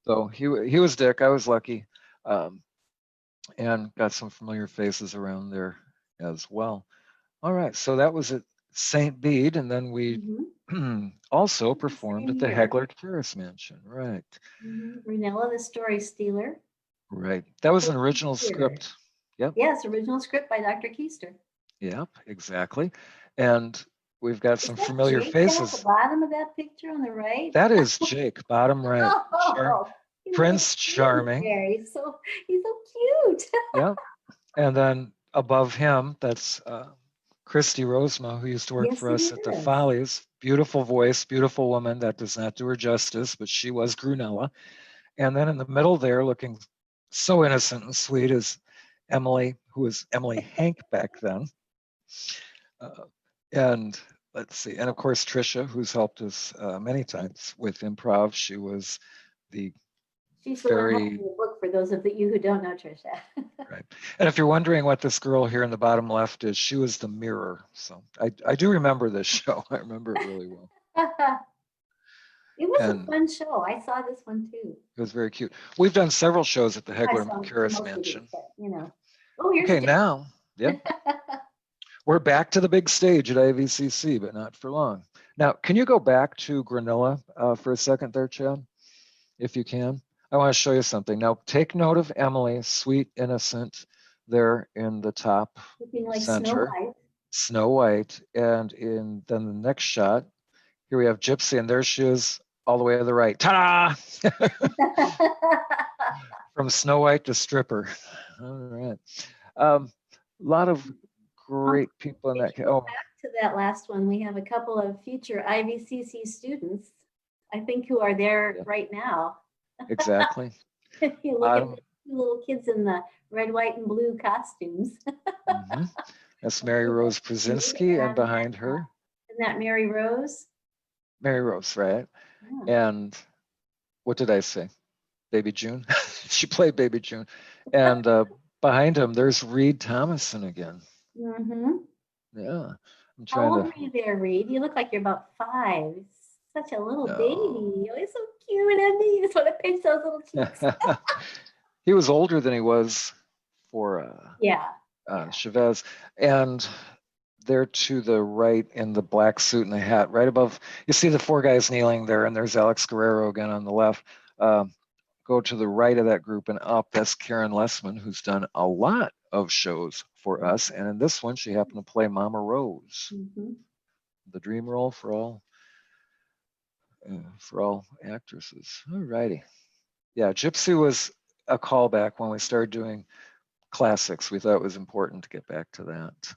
[SPEAKER 1] So he was Dick. I was Lucky, and got some familiar faces around there as well. All right, so that was at St. Bede, and then we also performed at the Hegler Terrace Mansion. Right.
[SPEAKER 3] Renella the Story Stealer.
[SPEAKER 1] Right. That was an original script. Yep.
[SPEAKER 3] Yes, original script by Dr. Keister.
[SPEAKER 1] Yep, exactly. And we've got some familiar
[SPEAKER 3] Jake
[SPEAKER 1] faces.
[SPEAKER 3] at the bottom of that picture on the right?
[SPEAKER 1] That is Jake, bottom right.
[SPEAKER 3] Oh,
[SPEAKER 1] Prince Charming.
[SPEAKER 3] He's so cute.
[SPEAKER 1] Yeah. And then above him, that's Christy Rosema, who used to work for us at the Follies. Beautiful voice, beautiful woman. That does not do her justice, but she was Grunella. And then in the middle there, looking so innocent and sweet, is Emily, who was Emily Hank back then. And let's see, and of course Trisha, who's helped us many times with improv. She was the
[SPEAKER 3] She's the one
[SPEAKER 1] very
[SPEAKER 3] holding the book for those of you who don't know Trisha.
[SPEAKER 1] right. And if you're wondering what this girl here in the bottom left is, she was the mirror. So I do remember this show. I remember it really well.
[SPEAKER 3] It was a
[SPEAKER 1] And
[SPEAKER 3] fun show. I saw this one too.
[SPEAKER 1] it was very cute. We've done several shows at the
[SPEAKER 3] I
[SPEAKER 1] Hegler
[SPEAKER 3] saw
[SPEAKER 1] Macuris
[SPEAKER 3] most of
[SPEAKER 1] Mansion.
[SPEAKER 3] it, but, you know. Oh, here's
[SPEAKER 1] Okay,
[SPEAKER 3] Jen.
[SPEAKER 1] now, yeah, we're back to the big stage at IVCC, but not for long. Now, can you go back to Granilla for a second there, Chad, if you can? I want to show you something. Now, take note of Emily, sweet innocent, there in the top
[SPEAKER 3] Looking like
[SPEAKER 1] center.
[SPEAKER 3] Snow White.
[SPEAKER 1] Snow White, and then the next shot, here we have Gypsy, and there she is all the way to the right. Ta-da! From Snow White to stripper. All right. A lot of great people in that.
[SPEAKER 3] If you go back to that last one, we have a couple of future IVCC students, I think, who are there right now.
[SPEAKER 1] Exactly.
[SPEAKER 3] You look at the two little kids in the red, white, and blue costumes.
[SPEAKER 1] Mm-hmm. That's Mary Rose Brzezinski, and behind her.
[SPEAKER 3] Isn't that Mary Rose?
[SPEAKER 1] Mary Rose, right?
[SPEAKER 3] Yeah.
[SPEAKER 1] And what did I say? Baby June. She played Baby June. And behind him, there's Reed Thomason again.
[SPEAKER 3] Mm-hmm.
[SPEAKER 1] Yeah. I'm
[SPEAKER 3] How
[SPEAKER 1] trying
[SPEAKER 3] old
[SPEAKER 1] to.
[SPEAKER 3] are you there, Reed? You look like you're about 5. Such a little
[SPEAKER 1] No.
[SPEAKER 3] baby. Oh, he's so cute, and I just want to pinch those little cheeks.
[SPEAKER 1] He was older than he was for Chavez. And there to the right in the black suit and the hat, right above, you see the 4 guys kneeling there, and there's Alex Guerrero again on the left. Go to the right of that group and up, that's Karen Lessman, who's done a lot of shows for us. And in this one, she happened to play Mama Rose, the dream role for all actresses. All righty. Yeah, Gypsy was a callback when we started doing classics. We thought it was important to get back to that.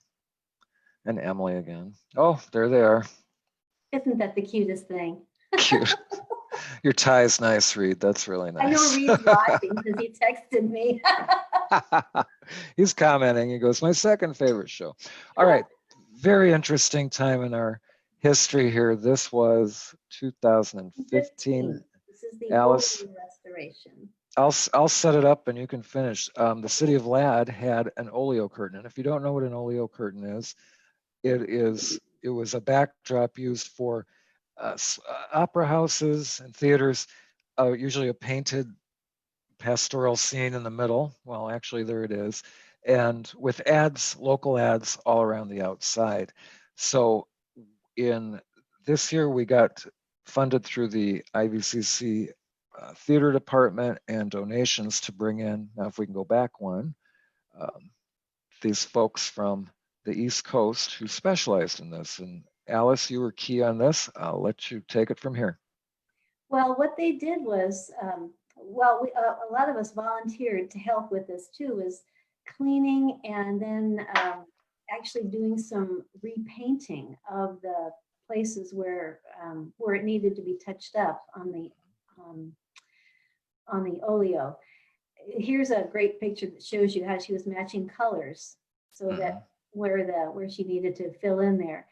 [SPEAKER 1] And Emily again. Oh, there they are.
[SPEAKER 3] Isn't that the cutest thing?
[SPEAKER 1] Cute. Your tie is nice, Reed. That's really nice.
[SPEAKER 3] I know Reed's watching because he texted me.
[SPEAKER 1] He's commenting. He goes, my second favorite show. All right. Very interesting time in our history here. This was 2015.
[SPEAKER 3] This is the
[SPEAKER 1] Alyce,
[SPEAKER 3] restoration.
[SPEAKER 1] I'll set it up and you can finish. The city of Ladd had an oleo curtain. And if you don't know what an oleo curtain is, it was a backdrop used for opera houses and theaters, usually a painted pastoral scene in the middle. Well, actually, there it is. And with ads, local ads all around the outside. So in this year, we got funded through the IVCC Theatre Department and donations to bring in, now if we can go back one, these folks from the East Coast who specialized in this. And Alyce, you were key on this. I'll let you take it from here.
[SPEAKER 3] Well, what they did was, a lot of us volunteered to help with this too, was cleaning and then actually doing some repainting of the places where it needed to be touched up on the oleo. Here's a great picture that shows you how she was matching colors so that where she needed to fill in there.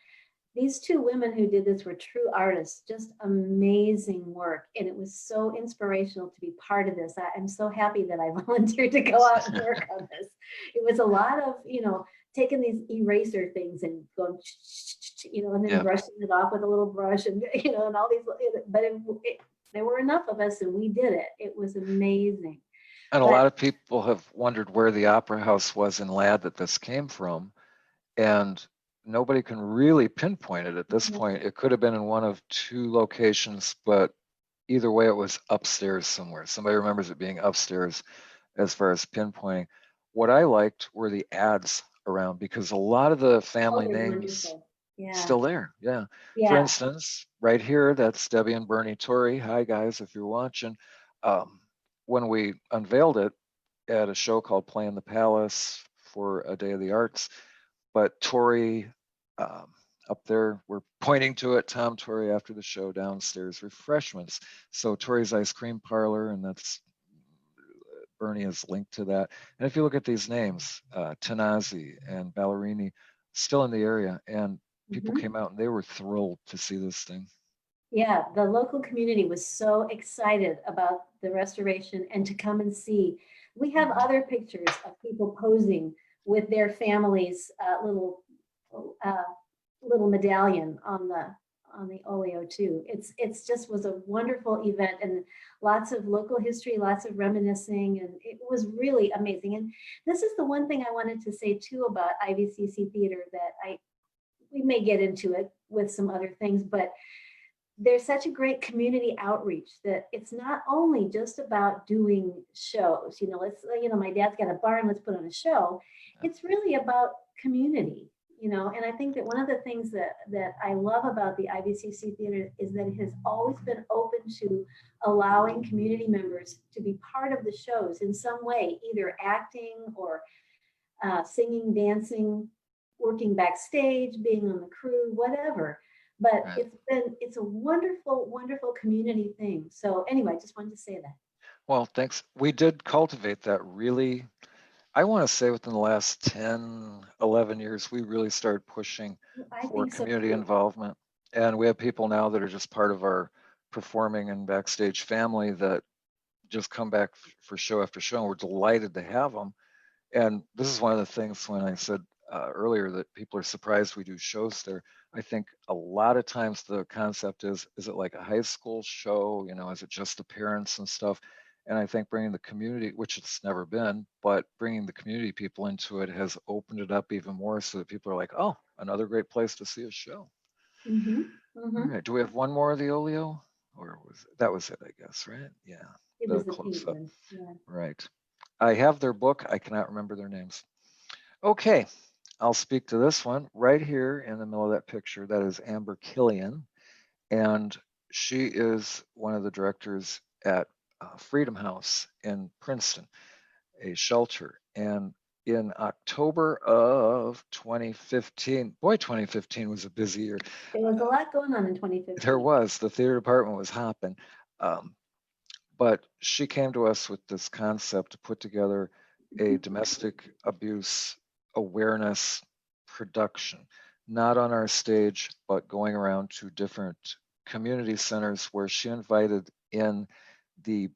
[SPEAKER 3] These 2 women who did this were true artists, just amazing work. And it was so inspirational to be part of this. I'm so happy that I volunteered to go out and work on this. It was a lot of, taking these eraser things and going, and then brushing it off with a little brush and, and all these, but there were enough of us and we did it. It was amazing.
[SPEAKER 1] And a lot of people have wondered where the opera house was in Ladd that this came from. And nobody can really pinpoint it at this point. It could have been in one of 2 locations, but either way, it was upstairs somewhere. Somebody remembers it being upstairs as far as pinpointing. What I liked were the ads around because a lot of the family names still there. Yeah. For instance, right here, that's Debbie and Bernie Torrey. Hi, guys, if you're watching. When we unveiled it at a show called Play in the Palace for a Day of the Arts, but Torrey up there, we're pointing to it, Tom Torrey after the show downstairs, refreshments. So Torrey's Ice Cream Parlor, and that's, Bernie is linked to that. And if you look at these names, Tanazi and Ballerini, still in the area, and people came out and they were thrilled to see this thing.
[SPEAKER 3] Yeah, the local community was so excited about the restoration and to come and see. We have other pictures of people posing with their families' uh, little medallion on the oleo too. It's just was a wonderful event and lots of local history, lots of reminiscing, and it was really amazing. And this is the one thing I wanted to say too about IVCC Theater that we may get into it with some other things, but there's such a great community outreach that it's not only just about doing shows, my dad's got a barn, let's put on a show. It's really about community, and I think that one of the things that I love about the IVCC Theater is that it has always been open to allowing community members to be part of the shows in some way, either acting or singing, dancing, working backstage, being on the crew, whatever. But
[SPEAKER 1] Right.
[SPEAKER 3] it's a wonderful, wonderful community thing. So anyway, I just wanted to say that.
[SPEAKER 1] Well, thanks. We did cultivate that really, I want to say within the last 10, 11 years, we really started pushing
[SPEAKER 3] I
[SPEAKER 1] for
[SPEAKER 3] think so
[SPEAKER 1] community
[SPEAKER 3] too.
[SPEAKER 1] involvement. And we have people now that are just part of our performing and backstage family that just come back for show after show. And we're delighted to have them. And this is one of the things when I said earlier that people are surprised we do shows there. I think a lot of times the concept is it like a high school show? Is it just the parents and stuff? And I think bringing the community, which it's never been, but bringing the community people into it has opened it up even more so that people are like, oh, another great place to see a show.
[SPEAKER 3] Mm-hmm.
[SPEAKER 1] All
[SPEAKER 3] Mm-hmm.
[SPEAKER 1] right. Do we have one more of the Oleo? Or that was it, I guess, right? Yeah.
[SPEAKER 3] It
[SPEAKER 1] The
[SPEAKER 3] was the
[SPEAKER 1] close
[SPEAKER 3] pink
[SPEAKER 1] up.
[SPEAKER 3] one. Yeah.
[SPEAKER 1] Right. I have their book. I cannot remember their names. Okay, I'll speak to this one right here in the middle of that picture. That is Amber Killian, and she is one of the directors at Freedom House in Princeton, a shelter. And in October of 2015, boy, 2015 was a busy year.
[SPEAKER 3] There was a lot going on in
[SPEAKER 1] There
[SPEAKER 3] 2015.
[SPEAKER 1] was, the theater department was hopping. Um, but she came to us with this concept to put together a domestic abuse awareness production, not on our stage, but going around to different community centers where she invited in the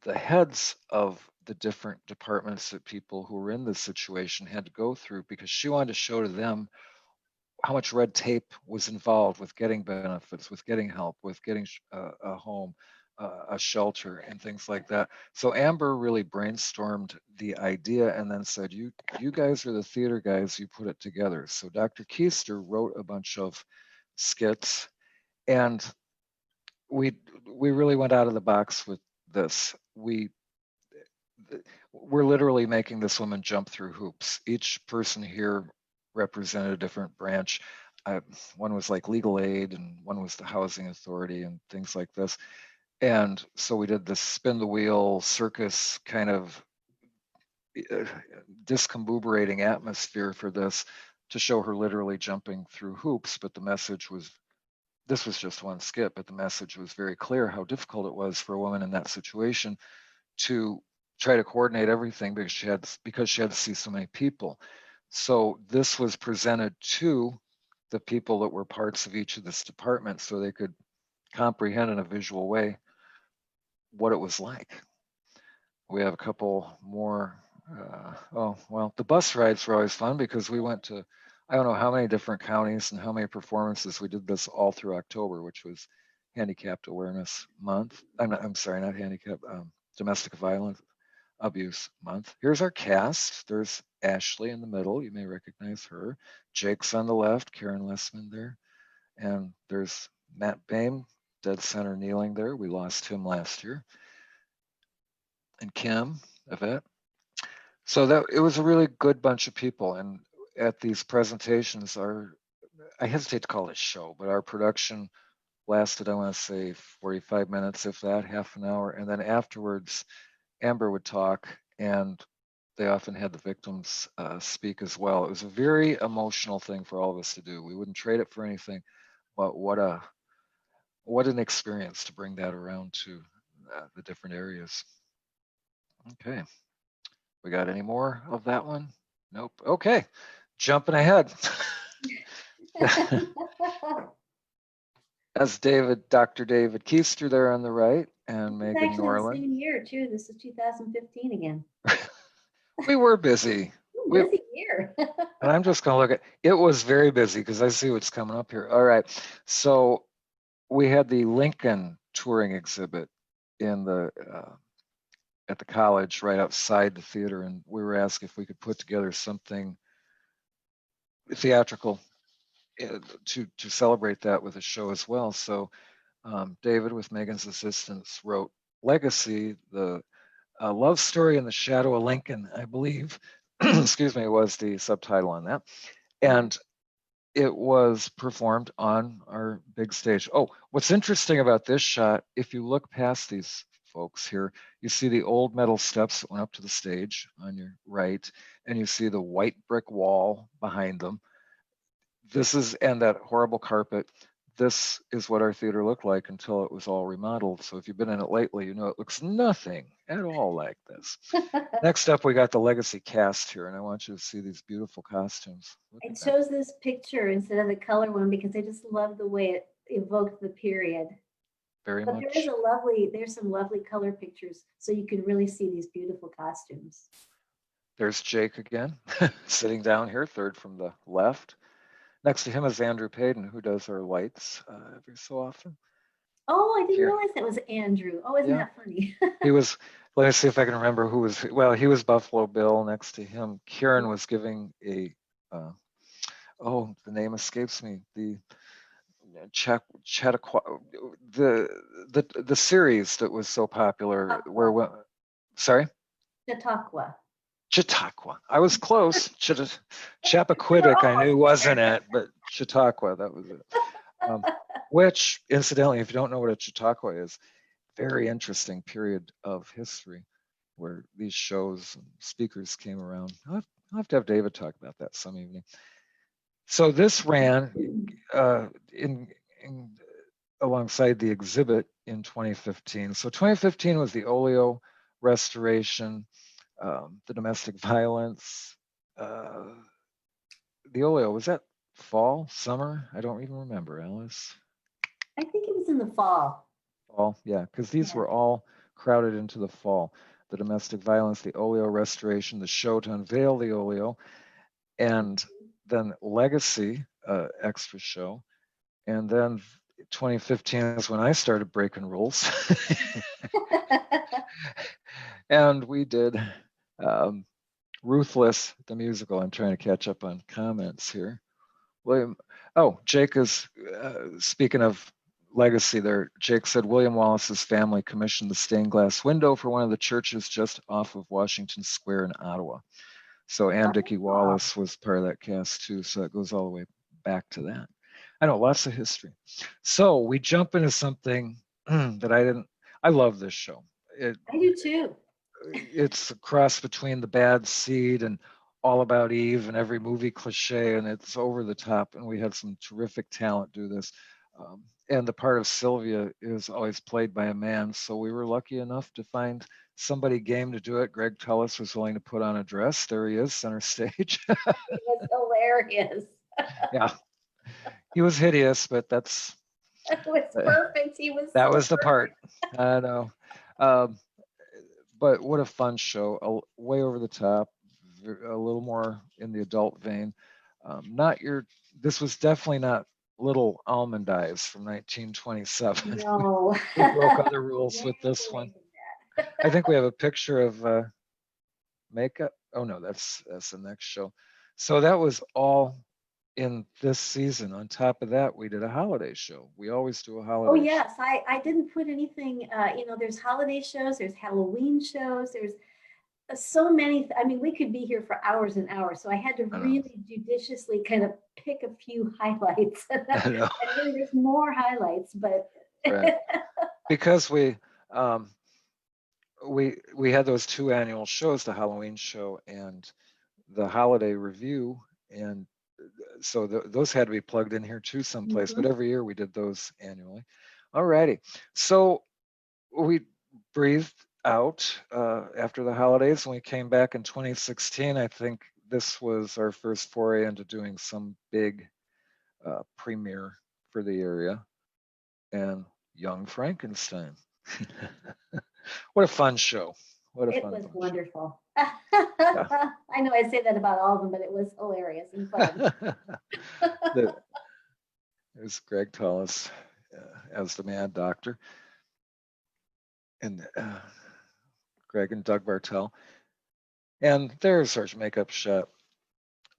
[SPEAKER 1] the heads of the different departments that people who were in this situation had to go through, because she wanted to show to them how much red tape was involved with getting benefits, with getting help, with getting a home, a shelter, and things like that. So Amber really brainstormed the idea and then said, "You guys are the theater guys. You put it together." So Dr. Keister wrote a bunch of skits, and we we really went out of the box with this. We're literally making this woman jump through hoops. Each person here represented a different branch. One was like legal aid, and one was the housing authority, and things like this. And so we did this spin the wheel circus kind of discombobulating atmosphere for this to show her literally jumping through hoops. But the message was, this was just one skit, but the message was very clear how difficult it was for a woman in that situation to try to coordinate everything because she had to see so many people. So this was presented to the people that were parts of each of this department so they could comprehend in a visual way what it was like. We have a couple more. The bus rides were always fun because we went to, I don't know how many different counties and how many performances. We did this all through October, which was Handicapped Awareness Month. I'm sorry, not handicap, Domestic Violence Abuse Month. Here's our cast. There's Ashley in the middle. You may recognize her. Jake's on the left, Karen Lessman there. And there's Matt Boehm, dead center kneeling there. We lost him last year. And Kim, Yvette. So that it was a really good bunch of people. And at these presentations, I hesitate to call it a show, but our production lasted, I want to say 45 minutes, if that, half an hour. And then afterwards, Amber would talk, and they often had the victims speak as well. It was a very emotional thing for all of us to do. We wouldn't trade it for anything, but what an experience to bring that around to the different areas. Okay, we got any more of that one? Nope. Okay, jumping ahead. As Dr. David Keister there on the right, and
[SPEAKER 3] It's
[SPEAKER 1] Megan
[SPEAKER 3] actually the
[SPEAKER 1] Norland.
[SPEAKER 3] same year too. This is 2015 again.
[SPEAKER 1] We were busy.
[SPEAKER 3] Ooh, busy year.
[SPEAKER 1] And I'm just going to look at it. Was very busy because I see what's coming up here. All right. So we had the Lincoln touring exhibit in the at the college right outside the theater, and we were asked if we could put together something theatrical to celebrate that with a show as well. So David, with Megan's assistance, wrote Legacy, the love story in the shadow of Lincoln, I believe. Excuse me, was the subtitle on that. And it was performed on our big stage. Oh, what's interesting about this shot, if you look past these folks here, you see the old metal steps that went up to the stage on your right, and you see the white brick wall behind them. This is, and that horrible carpet. This is what our theater looked like until it was all remodeled. So if you've been in it lately, you know it looks nothing at all like this. Next up, we got the Legacy cast here, and I want you to see these beautiful costumes.
[SPEAKER 3] I chose this picture instead of the color one because I just love the way it evoked the period.
[SPEAKER 1] Very
[SPEAKER 3] but
[SPEAKER 1] much.
[SPEAKER 3] There's some lovely color pictures, so you can really see these beautiful costumes.
[SPEAKER 1] There's Jake again, sitting down here, third from the left. Next to him is Andrew Payton, who does our lights every so often.
[SPEAKER 3] Oh, I didn't realize that was Andrew. Oh, isn't that funny?
[SPEAKER 1] He was, let me see if I can remember who was, well, he was Buffalo Bill. Next to him, Kieran was giving a, oh, the name escapes me, the Chautauqua, the series that was so popular, where, sorry? Chautauqua. I was close. Chappaquiddick, I knew wasn't it, but Chautauqua, that was it. Which, incidentally, if you don't know what a Chautauqua is, very interesting period of history where these shows and speakers came around. I'll have to have David talk about that some evening. So this ran in alongside the exhibit in 2015. So 2015 was the Oleo restoration, the domestic violence, the Oleo, was that fall, summer? I don't even remember, Alice.
[SPEAKER 3] I think it was in the fall.
[SPEAKER 1] Fall, yeah, because these were all crowded into the fall. The domestic violence, the Oleo restoration, the show to unveil the Oleo, and then Legacy, extra show. And then 2015 is when I started breaking rules. And we did Ruthless, the musical. I'm trying to catch up on comments here. William, oh, Jake is, speaking of Legacy there, Jake said William Wallace's family commissioned the stained glass window for one of the churches just off of Washington Square in Ottawa. So Ann Dickey Wallace was part of that cast too, so it goes all the way back to that. I know, lots of history. So we jump into something that I love this show.
[SPEAKER 3] I do too.
[SPEAKER 1] It's a cross between The Bad Seed and All About Eve and every movie cliche, and it's over the top, and we had some terrific talent do this. And the part of Sylvia is always played by a man, so we were lucky enough to find somebody game to do it. Greg Tullis was willing to put on a dress. There he is, center stage.
[SPEAKER 3] It was hilarious.
[SPEAKER 1] Yeah, he was hideous, but that's...
[SPEAKER 3] It was perfect. He was.
[SPEAKER 1] That was the part. I know. But what a fun show, way over the top, a little more in the adult vein. This was definitely not Little Almond Eyes from 1927.
[SPEAKER 3] No.
[SPEAKER 1] We broke other rules with this one. I think we have a picture of makeup. Oh no, that's the next show. So that was all in this season. On top of that, we did a holiday show. We always do a holiday
[SPEAKER 3] show. Oh yes, I didn't put anything, there's holiday shows, there's Halloween shows, there's so many. I mean, we could be here for hours and hours. So I had to really judiciously kind of pick a few highlights. And really there's more highlights, but.
[SPEAKER 1] Right. Because we had those two annual shows, the Halloween show and the holiday review, and so those had to be plugged in here too someplace, but every year we did those annually. All righty. So we breathed out after the holidays, and we came back in 2016. I think this was our first foray into doing some big premiere for the area. and Young Frankenstein. What a fun show. What a
[SPEAKER 3] It
[SPEAKER 1] fun
[SPEAKER 3] was
[SPEAKER 1] show.
[SPEAKER 3] wonderful. I know I say that about all of them, but it was hilarious and fun.
[SPEAKER 1] There's Greg Tullis as the Mad Doctor, and Greg and Doug Bartell. And there's our makeup shop.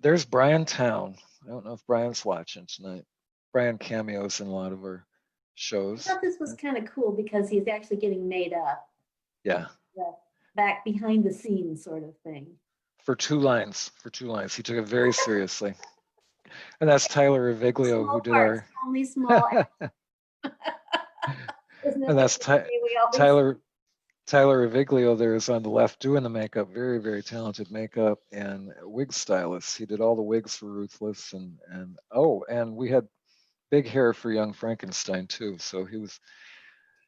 [SPEAKER 1] There's Brian Town. I don't know if Brian's watching tonight. Brian cameos in a lot of our
[SPEAKER 3] I
[SPEAKER 1] shows.
[SPEAKER 3] thought this was kind of cool because he's actually getting made up.
[SPEAKER 1] Yeah.
[SPEAKER 3] The back behind the scenes sort of thing.
[SPEAKER 1] For two lines. He took it very seriously. And that's Tyler Reviglio,
[SPEAKER 3] Small
[SPEAKER 1] who did
[SPEAKER 3] parts,
[SPEAKER 1] our.
[SPEAKER 3] only small.
[SPEAKER 1] And that's Tyler Reviglio there is on the left doing the makeup, very, very talented makeup and wig stylist. He did all the wigs for Ruthless and we had big hair for Young Frankenstein too. So he was.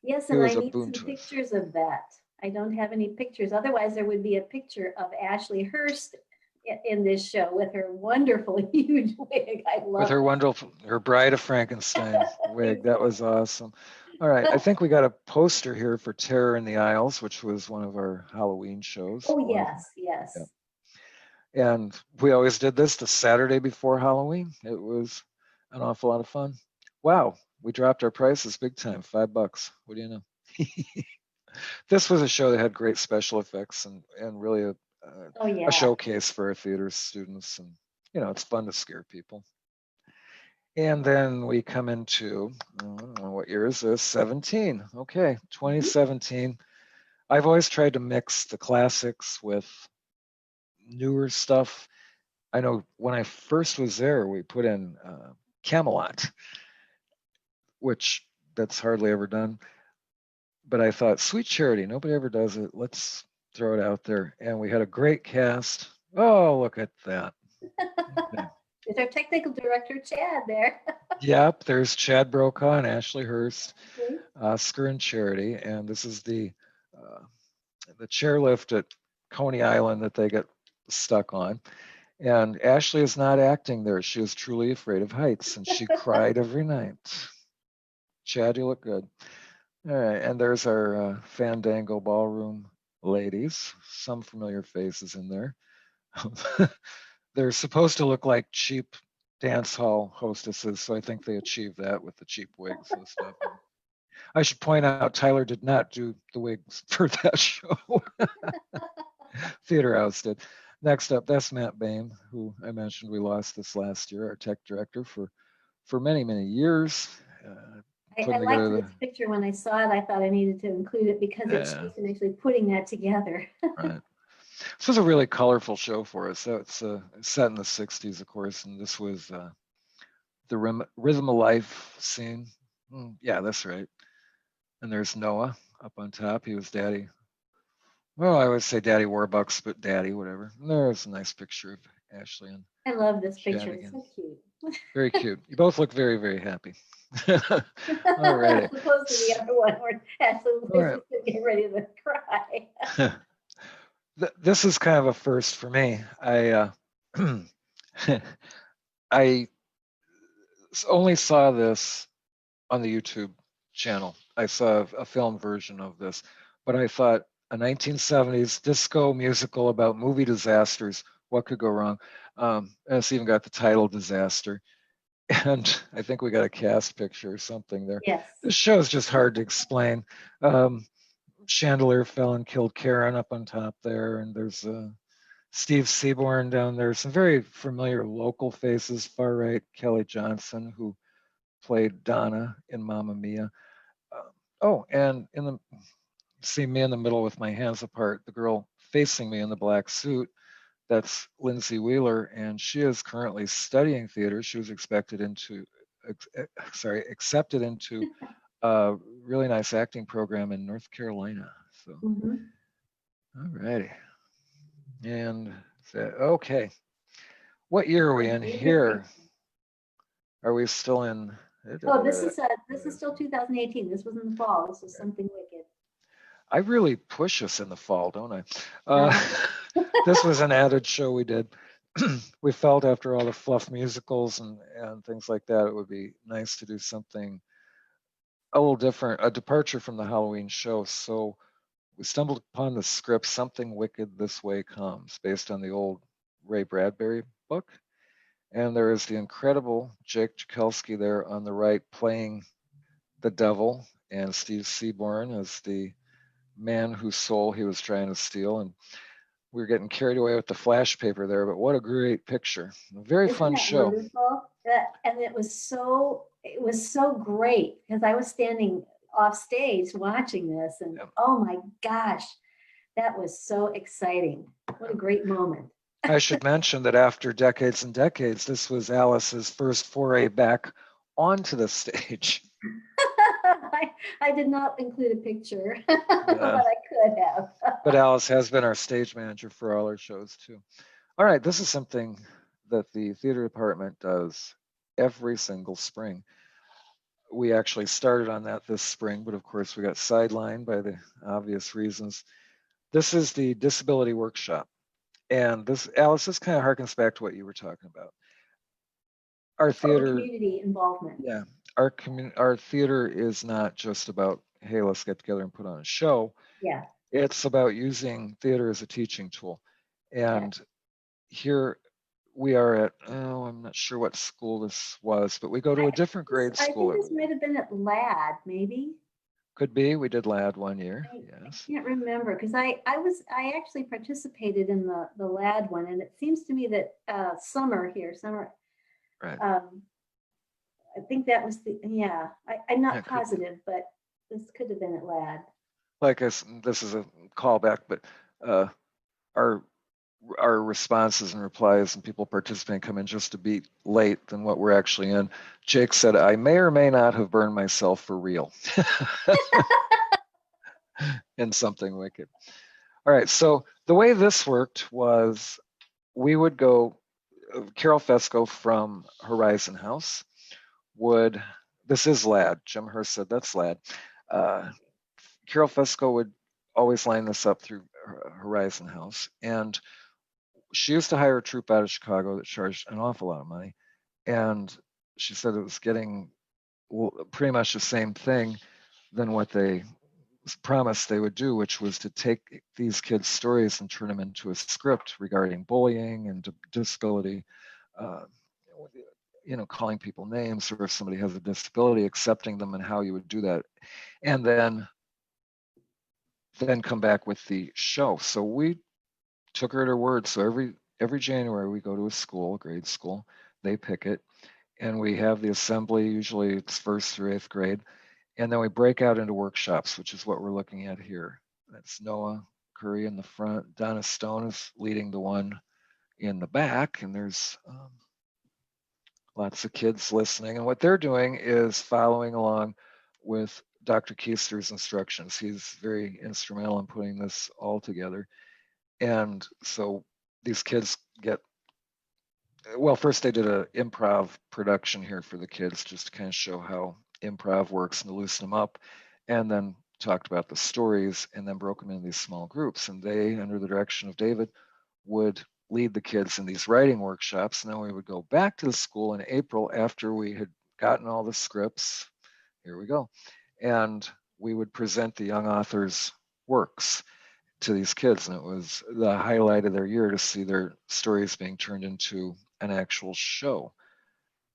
[SPEAKER 3] Yes,
[SPEAKER 1] he
[SPEAKER 3] and
[SPEAKER 1] was
[SPEAKER 3] I
[SPEAKER 1] a
[SPEAKER 3] need
[SPEAKER 1] boon
[SPEAKER 3] some
[SPEAKER 1] to us.
[SPEAKER 3] pictures of that. I don't have any pictures. Otherwise, there would be a picture of Ashley Hurst in this show with her wonderful huge wig. I love
[SPEAKER 1] With her
[SPEAKER 3] it.
[SPEAKER 1] wonderful, her Bride of Frankenstein wig. That was awesome. All right, I think we got a poster here for Terror in the Isles, which was one of our Halloween shows.
[SPEAKER 3] Oh, yes, yes.
[SPEAKER 1] Yeah. And we always did this the Saturday before Halloween. It was an awful lot of fun. Wow, we dropped our prices big time, $5. What do you know? This was a show that had great special effects and really
[SPEAKER 3] Oh, yeah.
[SPEAKER 1] a showcase for our theater students. And, it's fun to scare people. And then we come into, what year is this? 17. Okay, 2017. I've always tried to mix the classics with newer stuff. I know when I first was there, we put in Camelot, which that's hardly ever done. But I thought, Sweet Charity, nobody ever does it. Let's throw it out there. And we had a great cast. Oh, look at that. Okay.
[SPEAKER 3] There's our technical director, Chad, there.
[SPEAKER 1] Yep, there's Chad Brokaw and Ashley Hurst,
[SPEAKER 3] Okay.
[SPEAKER 1] Oscar and Charity. And this is the chairlift at Coney Island that they get stuck on. And Ashley is not acting there. She is truly afraid of heights, and she cried every night. Chad, you look good. All right, and there's our Fandango Ballroom ladies. Some familiar faces in there. They're supposed to look like cheap dance hall hostesses, so I think they achieved that with the cheap wigs and stuff. I should point out Tyler did not do the wigs for that show. Theater House did. Next up, that's Matt Bain, who I mentioned we lost this last year, our tech director for many, many years.
[SPEAKER 3] I liked this picture when I saw it. I thought I needed to include it because it shows him actually putting that together.
[SPEAKER 1] Right. This was a really colorful show for us. So it's set in the 60s, of course, and this was the Rhythm of Life scene. Yeah, that's right. And there's Noah up on top. He was Daddy. Well, I would say Daddy Warbucks, but Daddy, whatever. And there's a nice picture of Ashley and
[SPEAKER 3] I love this
[SPEAKER 1] Chad
[SPEAKER 3] picture.
[SPEAKER 1] again.
[SPEAKER 3] It's so cute.
[SPEAKER 1] Very cute. You both look very, very happy. All right.
[SPEAKER 3] As opposed to the other one where Ashley was getting ready to cry.
[SPEAKER 1] This is kind of a first for me. I only saw this on the YouTube channel. I saw a film version of this, but I thought a 1970s disco musical about movie disasters. What could go wrong? And it's even got the title Disaster. And I think we got a cast picture or something there.
[SPEAKER 3] Yes.
[SPEAKER 1] This show is just hard to explain. Chandelier fell and killed Karen up on top there, and there's Steve Seaborn down there. Some very familiar local faces. Far right, Kelly Johnson, who played Donna in Mamma Mia. And see me in the middle with my hands apart, the girl facing me in the black suit, that's Lindsay Wheeler, and she is currently studying theater. She was accepted into a really nice acting program in North Carolina. So, all righty. And okay, what year are we in here? Are we still in?
[SPEAKER 3] Oh, this is still 2018. This was in the fall. This was Something Wicked.
[SPEAKER 1] I really push us in the fall, don't I? This was an added show we did. We felt after all the fluff musicals and things like that, it would be nice to do something a little different, a departure from the Halloween show. So we stumbled upon the script, Something Wicked This Way Comes, based on the old Ray Bradbury book. And there is the incredible Jake Jakelski there on the right playing the devil, and Steve Seaborn as the man whose soul he was trying to steal. And we were getting carried away with the flash paper there, but what a great picture. A very fun show.
[SPEAKER 3] Wonderful? And it was so great because I was standing off stage watching this, and
[SPEAKER 1] Yep.
[SPEAKER 3] oh my gosh, that was so exciting. What a great moment.
[SPEAKER 1] I should mention that after decades and decades, this was Alyce's first foray back onto the stage.
[SPEAKER 3] I did not include a picture, but I could have.
[SPEAKER 1] But Alyce has been our stage manager for all our shows too. All right, this is something that the theater department does every single spring. We actually started on that this spring, but of course we got sidelined by the obvious reasons. This is the disability workshop. And this, Alyce, this kind of harkens back to what you were talking about. Our theater,
[SPEAKER 3] community involvement.
[SPEAKER 1] Yeah, our theater is not just about, hey, let's get together and put on a show.
[SPEAKER 3] Yeah.
[SPEAKER 1] It's about using theater as a teaching tool. And here we are at, I'm not sure what school this was, but we go to a different grade school.
[SPEAKER 3] I think this might have been at LAD, maybe.
[SPEAKER 1] Could be. We did LAD one year. Yes.
[SPEAKER 3] I can't remember because I actually participated in the LAD one, and it seems to me that summer.
[SPEAKER 1] Right.
[SPEAKER 3] I think that was I'm not positive, but this could have been at LAD.
[SPEAKER 1] Like this is a callback, but our responses and replies and people participating come in just a beat late than what we're actually in. Jake said, I may or may not have burned myself for real in Something Wicked. All right, so the way this worked was we would go, Carol Fesco from Horizon House would, this is LAD, Jim Hurst said that's LAD. Carol Fesco would always line this up through Horizon House, and she used to hire a troupe out of Chicago that charged an awful lot of money, and she said it was getting pretty much the same thing than what they promised they would do, which was to take these kids' stories and turn them into a script regarding bullying and disability, calling people names, or if somebody has a disability, accepting them and how you would do that, and then come back with the show. So we took her at her word. So every January we go to a school, a grade school, they pick it, and we have the assembly, usually it's 1st through 8th grade, and then we break out into workshops, which is what we're looking at here. That's Noah Curry in the front. Donna Stone is leading the one in the back, and there's lots of kids listening, and what they're doing is following along with Dr. Keister's instructions. He's very instrumental in putting this all together. And so these kids get, well, first they did an improv production here for the kids, just to kind of show how improv works and to loosen them up, and then talked about the stories, and then broke them into these small groups. And they, under the direction of David, would lead the kids in these writing workshops. And then we would go back to the school in April after we had gotten all the scripts. Here we go. And we would present the young authors' works to these kids, and it was the highlight of their year to see their stories being turned into an actual show.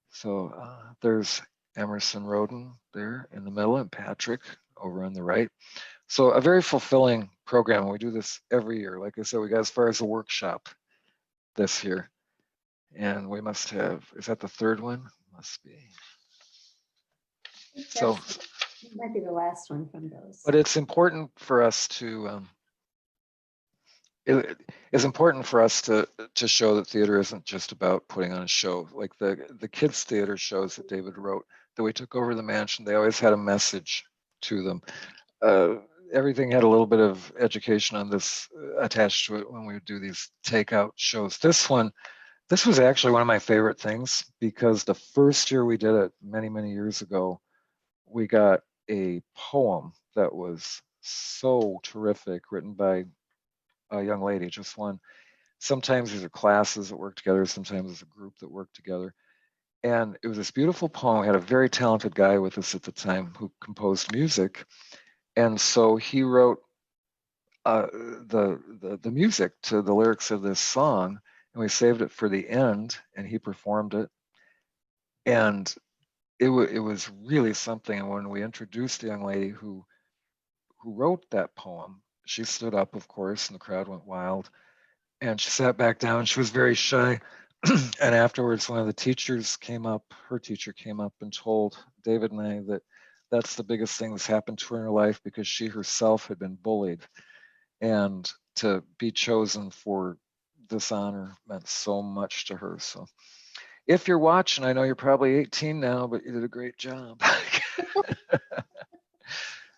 [SPEAKER 1] So there's Emerson Roden there in the middle, and Patrick over on the right. So a very fulfilling program. We do this every year. Like I said, we got as far as a workshop this year, and we must have, is that the 3rd one? Must be. So
[SPEAKER 3] it might be the last one from those.
[SPEAKER 1] But it's important for us to it's important for us to show that theater isn't just about putting on a show. Like the kids' theater shows that David wrote, that we took over the mansion, they always had a message to them. Everything had a little bit of education on this attached to it when we would do these takeout shows. This was actually one of my favorite things, because the first year we did it many, many years ago, we got a poem that was so terrific, written by a young lady, just one. Sometimes these are classes that work together, sometimes it's a group that work together. And it was this beautiful poem. We had a very talented guy with us at the time who composed music. And so he wrote the music to the lyrics of this song, and we saved it for the end, and he performed it. And it was really something. And when we introduced the young lady who wrote that poem, she stood up, of course, and the crowd went wild. And she sat back down. She was very shy. And afterwards, one of the teachers came up, her teacher came up and told David and I that that's the biggest thing that's happened to her in her life, because she herself had been bullied. And to be chosen for this honor meant so much to her. So if you're watching, I know you're probably 18 now, but you did a great job.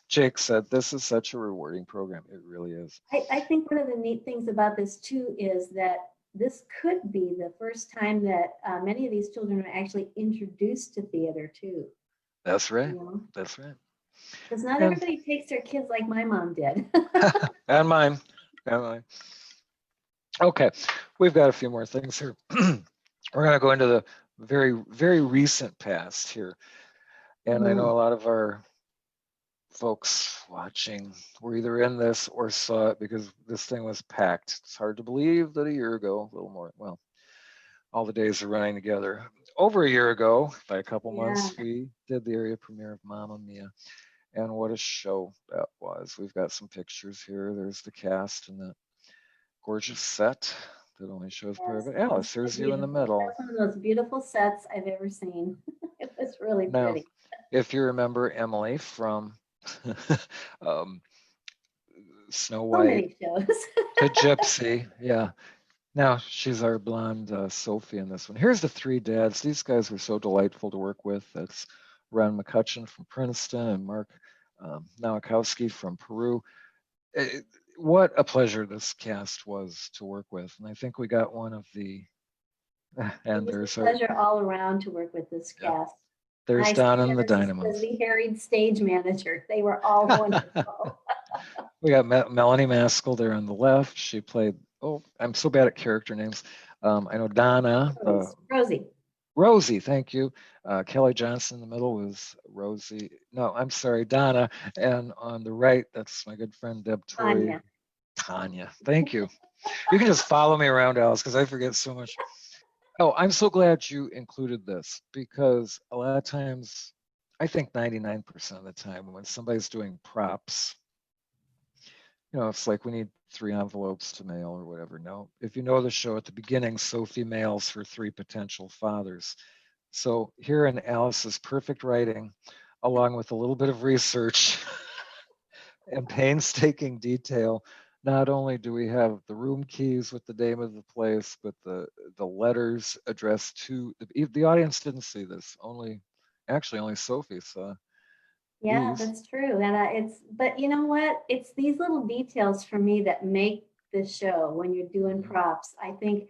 [SPEAKER 1] Jake said, this is such a rewarding program. It really is.
[SPEAKER 3] I think one of the neat things about this too is that this could be the first time that many of these children are actually introduced to theater too.
[SPEAKER 1] That's right.
[SPEAKER 3] You know?
[SPEAKER 1] That's right.
[SPEAKER 3] Because not everybody takes their kids like my mom did.
[SPEAKER 1] And mine. And mine. Okay, we've got a few more things here. We're going to go into the very, very recent past here. And I know a lot of our folks watching were either in this or saw it, because this thing was packed. It's hard to believe that a year ago, a little more, well, all the days are running together. Over a year ago, by a couple months, we did the area premiere of Mamma Mia. And what a show that was. We've got some pictures here. There's the cast and the gorgeous set that only shows part of it. Alyce, there's you in the middle.
[SPEAKER 3] That's one of those beautiful sets I've ever seen. It was really pretty.
[SPEAKER 1] If you remember Emily from Snow White to Gypsy, yeah. Now she's our blonde Sophie in this one. Here's the three dads. These guys were so delightful to work with. That's Ron McCutcheon from Princeton and Mark Nowakowski from Peru. What a pleasure this cast was to work with. And I think we got one of the, and there's
[SPEAKER 3] a pleasure all around to work with this cast.
[SPEAKER 1] There's Don and the Dynamos.
[SPEAKER 3] As the harried stage manager, they were all wonderful.
[SPEAKER 1] We got Melanie Maskell there on the left. She played, oh, I'm so bad at character names. I know Donna. Rosie, thank you. Kelly Johnson in the middle was Rosie. No, I'm sorry, Donna. And on the right, that's my good friend Deb Toy. Tanya, thank you. You can just follow me around, Alyce, because I forget so much. Oh, I'm so glad you included this, because a lot of times, I think 99% of the time when somebody's doing props, you know, it's like we need 3 envelopes to mail or whatever. No, if you know the show at the beginning, Sophie mails her 3 potential fathers. So here in Alyce's perfect writing, along with a little bit of research and painstaking detail, not only do we have the room keys with the name of the place, but the letters addressed to the audience didn't see this. Only Sophie saw.
[SPEAKER 3] Yeah, that's true. And but you know what? It's these little details for me that make the show when you're doing props. I think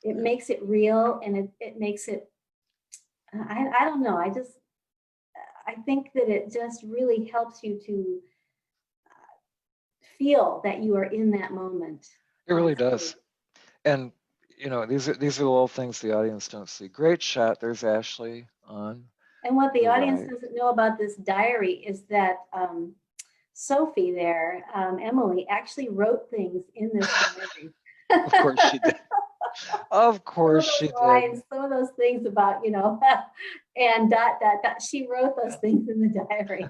[SPEAKER 3] it makes it real, and it makes it, I don't know. I think that it just really helps you to feel that you are in that moment.
[SPEAKER 1] It really does. And you know, these are the little things the audience don't see. Great shot. There's Ashley on.
[SPEAKER 3] And what the audience doesn't know about this diary is that Sophie there, Emily, actually wrote things in this diary.
[SPEAKER 1] Of course she did. Of course she did.
[SPEAKER 3] Some of those things about, you know, and ... She wrote those things in the diary.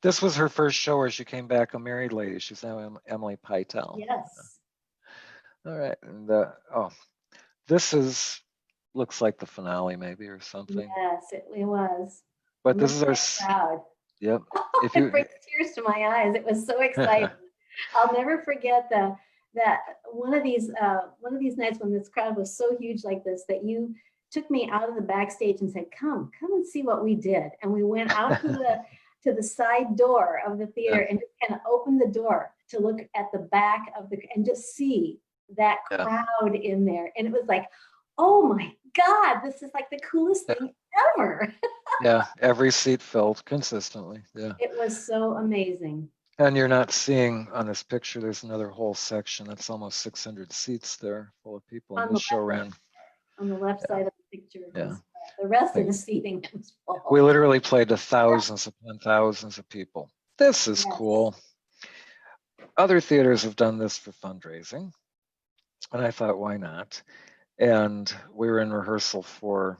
[SPEAKER 1] This was her first show where she came back a married lady. She's now Emily Pytel.
[SPEAKER 3] Yes.
[SPEAKER 1] All right. And this looks like the finale maybe or something.
[SPEAKER 3] Yes, it was.
[SPEAKER 1] But this is our
[SPEAKER 3] crowd.
[SPEAKER 1] Yep.
[SPEAKER 3] If it brings tears to my eyes. It was so exciting. I'll never forget that one of these nights when this crowd was so huge like this, that you took me out of the backstage and said, come and see what we did. And we went out to the side door of the theater and just kind of opened the door to look at the back of and just see that crowd in there. And it was like, oh my God, this is like the coolest thing ever.
[SPEAKER 1] Yeah, every seat filled consistently. Yeah.
[SPEAKER 3] It was so amazing.
[SPEAKER 1] And you're not seeing on this picture, there's another whole section that's almost 600 seats there full of people. And the show ran
[SPEAKER 3] on the left side of the picture.
[SPEAKER 1] Yeah.
[SPEAKER 3] The rest of the seating was full.
[SPEAKER 1] We literally played to thousands upon thousands of people. This is cool. Other theaters have done this for fundraising, and I thought, why not? And we were in rehearsal for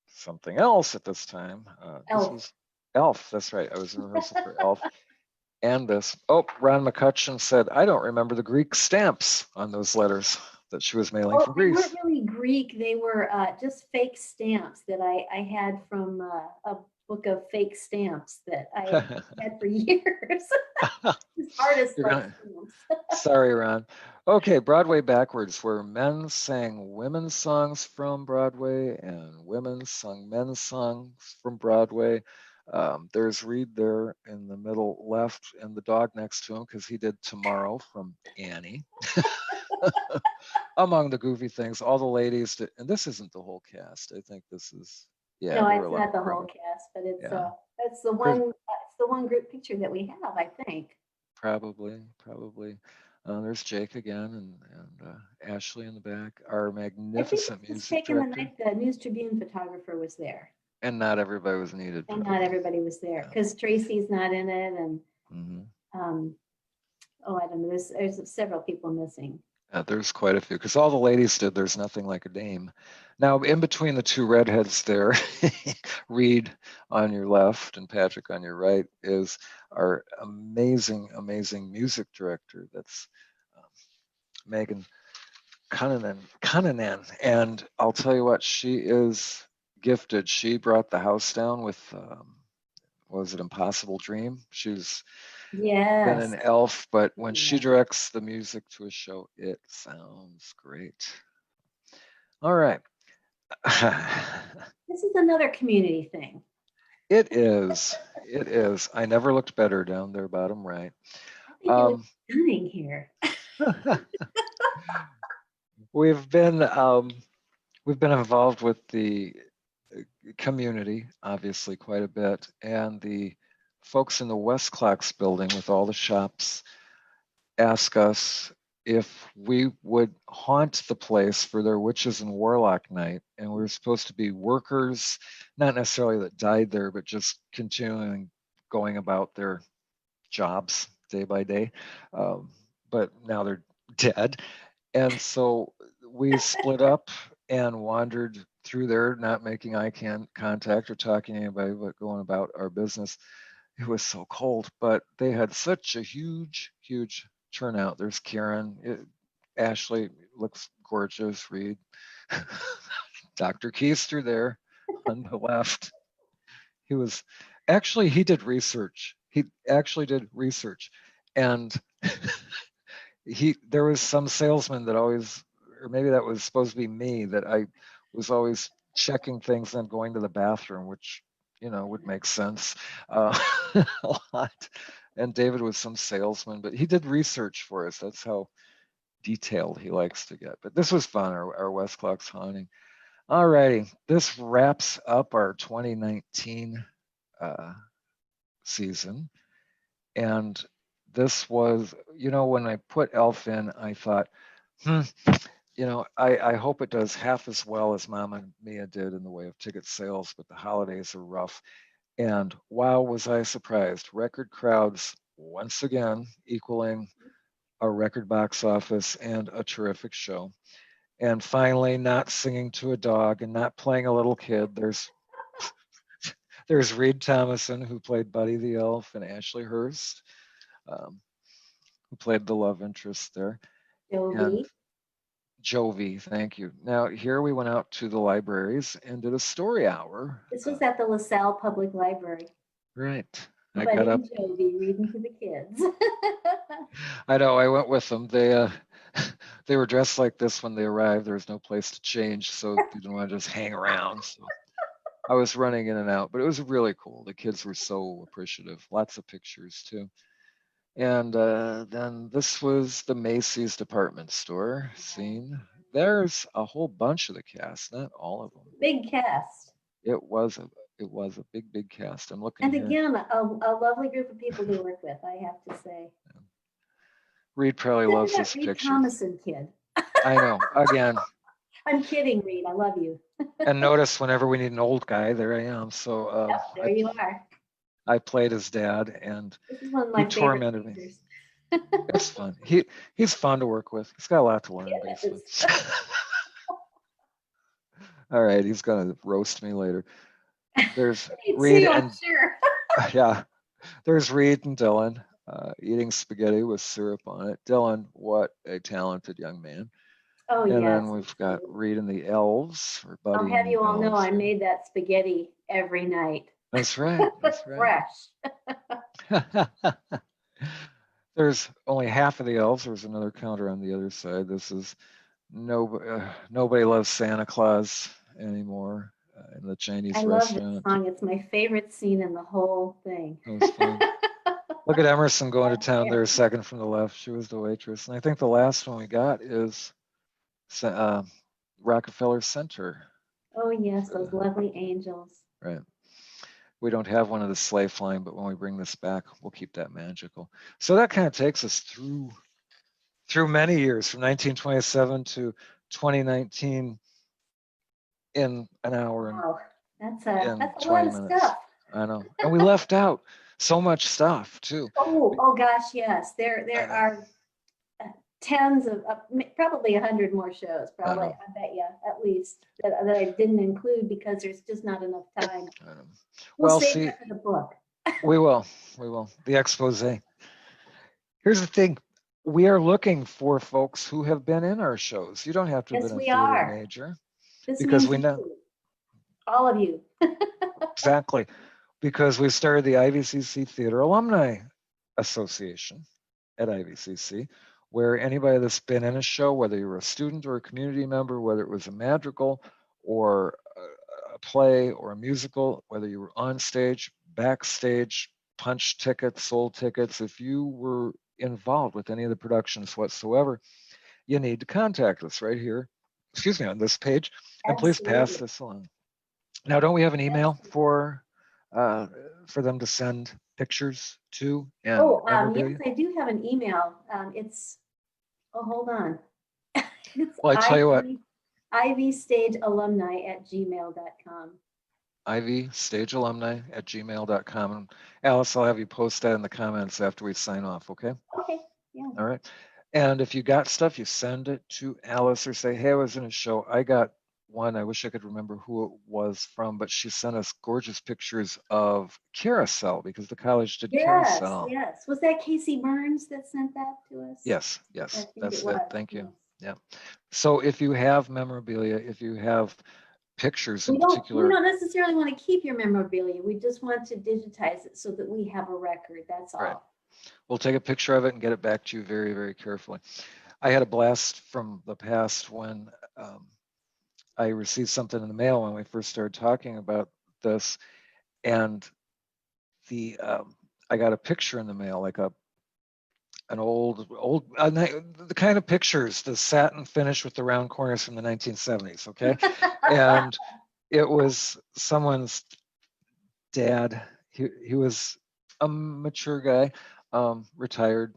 [SPEAKER 1] something else at this time. This was Elf. That's right. I was in rehearsal for Elf. And this. Oh, Ron McCutcheon said, I don't remember the Greek stamps on those letters that she was mailing from Greece.
[SPEAKER 3] They weren't really Greek. They were just fake stamps that I had from a book of fake stamps that I had for years. Artist like stamps.
[SPEAKER 1] Sorry, Ron. Okay, Broadway backwards, where men sang women's songs from Broadway and women sung men's songs from Broadway. There's Reed there in the middle left and the dog next to him because he did Tomorrow from Annie. Among the goofy things, all the ladies did, and this isn't the whole cast. I think this is, yeah.
[SPEAKER 3] No, it's not the whole cast, but it's that's the one group picture that we have, I think.
[SPEAKER 1] Probably. There's Jake again and Ashley in the back. Our magnificent music director.
[SPEAKER 3] The night the News Tribune photographer was there.
[SPEAKER 1] And not everybody was needed.
[SPEAKER 3] And not everybody was there because Tracy's not in it, and I don't know. There's several people missing.
[SPEAKER 1] There's quite a few because all the ladies did There's Nothing Like a Dame. Now, in between the two redheads there, Reed on your left and Patrick on your right, is our amazing music director. That's Megan Cunanan. And I'll tell you what, she is gifted. She brought the house down with, was it Impossible Dream? She's been an elf, but when she directs the music to a show, it sounds great. All right.
[SPEAKER 3] This is another community thing.
[SPEAKER 1] It is. I never looked better down there, bottom right.
[SPEAKER 3] I think it was stunning here.
[SPEAKER 1] We've been involved with the community, obviously, quite a bit, and the folks in the West Clocks building with all the shops ask us if we would haunt the place for their Witches and Warlock night. And we're supposed to be workers, not necessarily that died there, but just continuing going about their jobs day by day. But now they're dead. And so we split up and wandered through there, not making eye contact or talking to anybody, but going about our business. It was so cold, but they had such a huge turnout. There's Karen, Ashley looks gorgeous, Reed, Dr. Keister there on the left. He did research. And there was some salesman that always, or maybe that was supposed to be me, that I was always checking things and going to the bathroom, which, would make sense a lot. And David was some salesman, but he did research for us. That's how detailed he likes to get. But this was fun, our West Clocks haunting. All righty, this wraps up our 2019 season. And this was, when I put Elf in, I thought, I hope it does half as well as Mama Mia did in the way of ticket sales, but the holidays are rough. And wow, was I surprised. Record crowds, once again, equaling our record box office and a terrific show. And finally, not singing to a dog and not playing a little kid. There's Reed Thomason, who played Buddy the Elf, and Ashley Hurst, who played the love interest there. Jovi, thank you. Now, here we went out to the libraries and did a story hour.
[SPEAKER 3] This was at the LaSalle Public Library.
[SPEAKER 1] Right. I
[SPEAKER 3] Buddy
[SPEAKER 1] got up.
[SPEAKER 3] And Jovi reading to the kids.
[SPEAKER 1] I know, I went with them. They were dressed like this when they arrived. There was no place to change, so they didn't want to just hang around. So I was running in and out, but it was really cool. The kids were so appreciative. Lots of pictures, too. And then this was the Macy's department store scene. There's a whole bunch of the cast, not all of them.
[SPEAKER 3] Big cast.
[SPEAKER 1] It was a big cast. I'm looking.
[SPEAKER 3] And
[SPEAKER 1] here.
[SPEAKER 3] again, a lovely group of people to work with, I have to say.
[SPEAKER 1] Reed probably loves this
[SPEAKER 3] Reed
[SPEAKER 1] picture.
[SPEAKER 3] Thomason kid.
[SPEAKER 1] I know. Again,
[SPEAKER 3] I'm kidding, Reed. I love you.
[SPEAKER 1] And notice whenever we need an old guy, there I am. So
[SPEAKER 3] Yep, there you are.
[SPEAKER 1] I played his dad, and
[SPEAKER 3] This is one of
[SPEAKER 1] he
[SPEAKER 3] my favorite
[SPEAKER 1] tormented me.
[SPEAKER 3] pictures.
[SPEAKER 1] It's fun. He's fun to work with. He's got a lot to learn, but he's fun. All right, he's gonna roast me later. There's Reed
[SPEAKER 3] I'm
[SPEAKER 1] and
[SPEAKER 3] sure.
[SPEAKER 1] yeah, there's Reed and Dylan eating spaghetti with syrup on it. Dylan, what a talented young man.
[SPEAKER 3] Oh,
[SPEAKER 1] And
[SPEAKER 3] yes.
[SPEAKER 1] then we've got Reed and the elves, or
[SPEAKER 3] I'll
[SPEAKER 1] Buddy
[SPEAKER 3] have
[SPEAKER 1] and
[SPEAKER 3] you
[SPEAKER 1] the
[SPEAKER 3] all know
[SPEAKER 1] elves
[SPEAKER 3] I
[SPEAKER 1] here.
[SPEAKER 3] made that spaghetti every night.
[SPEAKER 1] That's right. That's right.
[SPEAKER 3] Fresh.
[SPEAKER 1] There's only half of the elves. There's another counter on the other side. This is nobody loves Santa Claus anymore in the Chinese
[SPEAKER 3] I love this
[SPEAKER 1] restaurant.
[SPEAKER 3] song. It's my favorite scene in the whole thing.
[SPEAKER 1] That was fun. Look at Emerson going to town there, second from the left. She was the waitress. And I think the last one we got is Rockefeller Center.
[SPEAKER 3] Oh, yes, those lovely angels.
[SPEAKER 1] Right. We don't have one of the sleigh flying, but when we bring this back, we'll keep that magical. So that kind of takes us through many years, from 1927 to 2019 in an hour and
[SPEAKER 3] Wow, that's a
[SPEAKER 1] 20
[SPEAKER 3] lot of
[SPEAKER 1] minutes.
[SPEAKER 3] stuff.
[SPEAKER 1] I know. And we left out so much stuff too.
[SPEAKER 3] Oh gosh, yes. There are tens of probably 100 more shows. Probably, I bet you, at least that I didn't include because there's just not enough time. We'll save that for the book.
[SPEAKER 1] We will. The expose. Here's the thing. We are looking for folks who have been in our shows. You don't have to have been a theater major.
[SPEAKER 3] This
[SPEAKER 1] because we
[SPEAKER 3] means
[SPEAKER 1] know
[SPEAKER 3] all of you.
[SPEAKER 1] exactly, because we started the IVCC Theater Alumni Association at IVCC, where anybody that's been in a show, whether you're a student or a community member, whether it was a madrigal or a play or a musical, whether you were on stage, backstage, punch tickets, sold tickets, if you were involved with any of the productions whatsoever, you need to contact us right here, on this page, and please pass this along. Now, don't we have an email for them to send pictures to? And
[SPEAKER 3] yes, I do have an email. Hold on. It's
[SPEAKER 1] well, I tell you what,
[SPEAKER 3] ivstagealumni@gmail.com.
[SPEAKER 1] ivstagealumni@gmail.com. And Alyce, I'll have you post that in the comments after we sign off, okay?
[SPEAKER 3] Okay, yeah.
[SPEAKER 1] All right. And if you got stuff, you send it to Alyce or say, hey, I was in a show. I got one. I wish I could remember who it was from, but she sent us gorgeous pictures of Carousel because the college did Carousel.
[SPEAKER 3] Yes. Was that Casey Burns that sent that to us?
[SPEAKER 1] Yes. That's it. Thank you. Yeah. So if you have memorabilia, if you have pictures in particular.
[SPEAKER 3] We don't necessarily want to keep your memorabilia. We just want to digitize it so that we have a record. That's all.
[SPEAKER 1] Right. We'll take a picture of it and get it back to you very, very carefully. I had a blast from the past when I received something in the mail when we first started talking about this, and I got a picture in the mail, like an old the kind of pictures, the satin finish with the round corners from the 1970s. Okay, and it was someone's dad. He was a mature guy. Retired,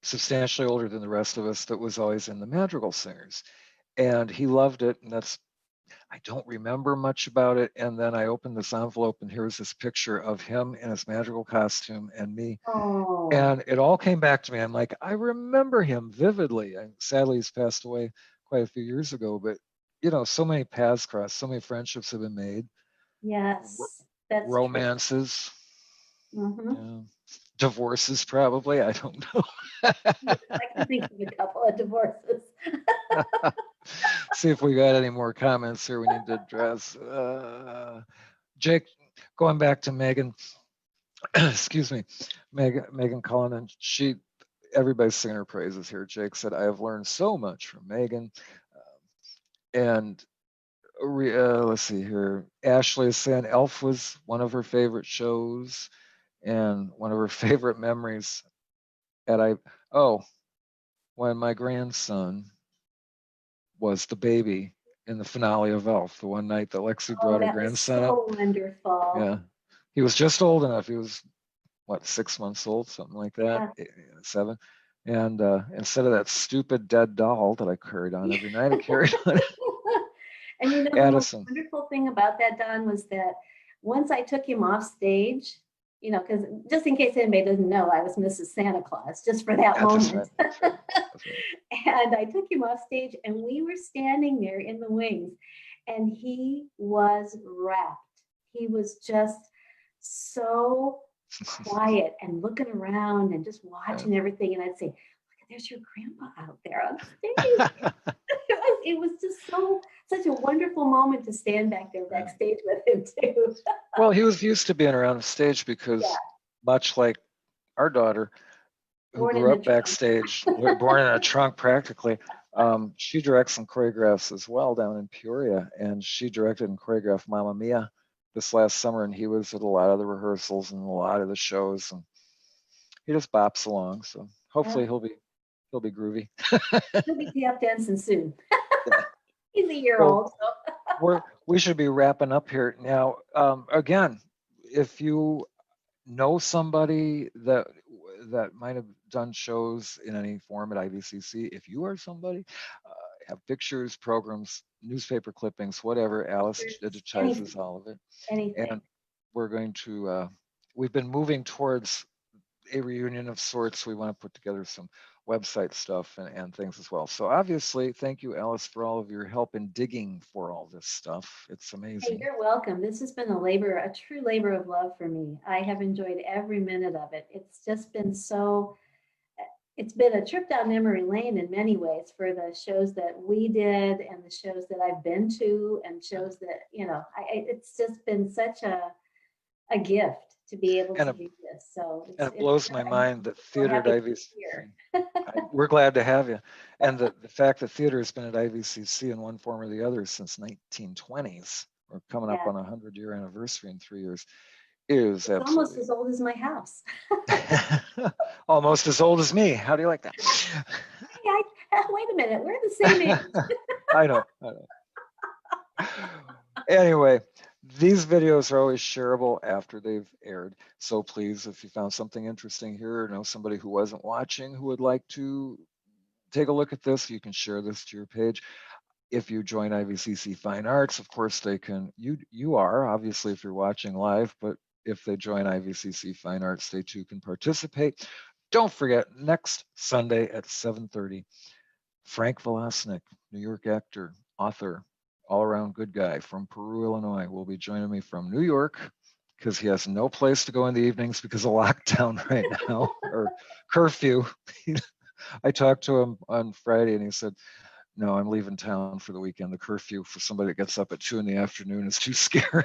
[SPEAKER 1] substantially older than the rest of us, that was always in the Madrigal Singers. And he loved it. And I don't remember much about it. And then I opened this envelope and here was this picture of him in his Madrigal costume and me.
[SPEAKER 3] Oh.
[SPEAKER 1] And it all came back to me. I'm like, I remember him vividly. Sadly, he's passed away quite a few years ago, but so many paths crossed, so many friendships have been made.
[SPEAKER 3] Yes, that's
[SPEAKER 1] romances.
[SPEAKER 3] Mm-hmm.
[SPEAKER 1] Yeah. Divorces, probably. I don't know.
[SPEAKER 3] I can think of a couple of divorces.
[SPEAKER 1] See if we got any more comments here we need to address. Jake, going back to Megan, excuse me, Megan Cullinan, everybody's singing her praises here. Jake said, I have learned so much from Megan. And let's see here. Ashley is saying Elf was one of her favorite shows. And one of her favorite memories when my grandson was the baby in the finale of Elf, the one night that Lexi brought her grandson up.
[SPEAKER 3] So wonderful.
[SPEAKER 1] Yeah. He was just old enough. He was 6 months old, something like that. Yeah. 7. And instead of that stupid dead doll that I carried on every night, I carried on
[SPEAKER 3] And you know, the most
[SPEAKER 1] Addison.
[SPEAKER 3] wonderful thing about that, Don, was that once I took him off stage, you know, because just in case anybody doesn't know, I was Mrs. Santa Claus just for that
[SPEAKER 1] That's
[SPEAKER 3] moment.
[SPEAKER 1] right. That's right. That's right.
[SPEAKER 3] And I took him off stage and we were standing there in the wings and he was rapt. He was just so quiet and looking around and just watching everything. And I'd say, look, there's your grandpa out there on stage. It was just such a wonderful moment to stand back there backstage with him too.
[SPEAKER 1] Well, he was used to being around stage because much like our daughter, who
[SPEAKER 3] Born
[SPEAKER 1] grew up backstage, born in a trunk practically, she directs and choreographs as well down in Peoria. And she directed and choreographed Mamma Mia this last summer. And he was at a lot of the rehearsals and a lot of the shows. And he just bops along. So hopefully he'll be groovy.
[SPEAKER 3] He'll be tap dancing soon. He's a year old. So.
[SPEAKER 1] We should be wrapping up here now. Again, if you know somebody that might have done shows in any form at IVCC, if you are somebody, have pictures, programs, newspaper clippings, whatever, Alyce digitizes all of it.
[SPEAKER 3] Anything.
[SPEAKER 1] And we're going to, we've been moving towards a reunion of sorts. We want to put together some website stuff and things as well. So obviously, thank you, Alyce, for all of your help in digging for all this stuff. It's amazing.
[SPEAKER 3] Hey, you're welcome. This has been a true labor of love for me. I have enjoyed every minute of it. It's just been it's been a trip down memory lane in many ways for the shows that we did and the shows that I've been to and shows that, you know, it's just been such a gift to be able to do this. So
[SPEAKER 1] it blows my mind that theater at IVCC, we're glad to have you. And the fact that theater has been at IVCC in one form or the other since 1920s, we're coming up on a 100-year anniversary in 3 years, is absolutely
[SPEAKER 3] almost as old as my house.
[SPEAKER 1] Almost as old as me. How do you like that?
[SPEAKER 3] Hey, wait a minute, we're the same age.
[SPEAKER 1] I know. Anyway, these videos are always shareable after they've aired. So please, if you found something interesting here or know somebody who wasn't watching who would like to take a look at this, you can share this to your page. If you join IVCC Fine Arts, of course, they can, you are, obviously, if you're watching live, but if they join IVCC Fine Arts, they too can participate. Don't forget, next Sunday at 7:30, Frank Velosnik, New York actor, author, all-around good guy from Peru, Illinois, will be joining me from New York because he has no place to go in the evenings because of lockdown right now, or curfew. I talked to him on Friday and he said, no, I'm leaving town for the weekend. The curfew for somebody that gets up at 2 p.m. is too scary.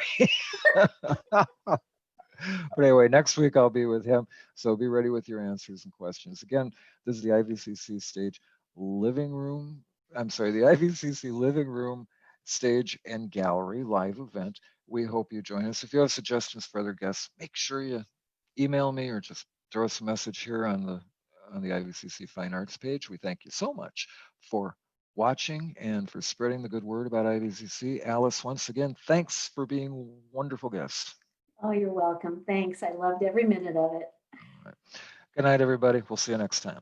[SPEAKER 1] But anyway, next week I'll be with him. So be ready with your answers and questions. Again, this is the IVCC stage living room. I'm sorry, the IVCC living room stage and gallery live event. We hope you join us. If you have suggestions for other guests, make sure you email me or just throw us a message here on the IVCC Fine Arts page. We thank you so much for watching and for spreading the good word about IVCC. Alyce, once again, thanks for being a wonderful guest.
[SPEAKER 3] Oh, you're welcome. Thanks. I loved every minute of it.
[SPEAKER 1] All right. Good night, everybody. We'll see you next time.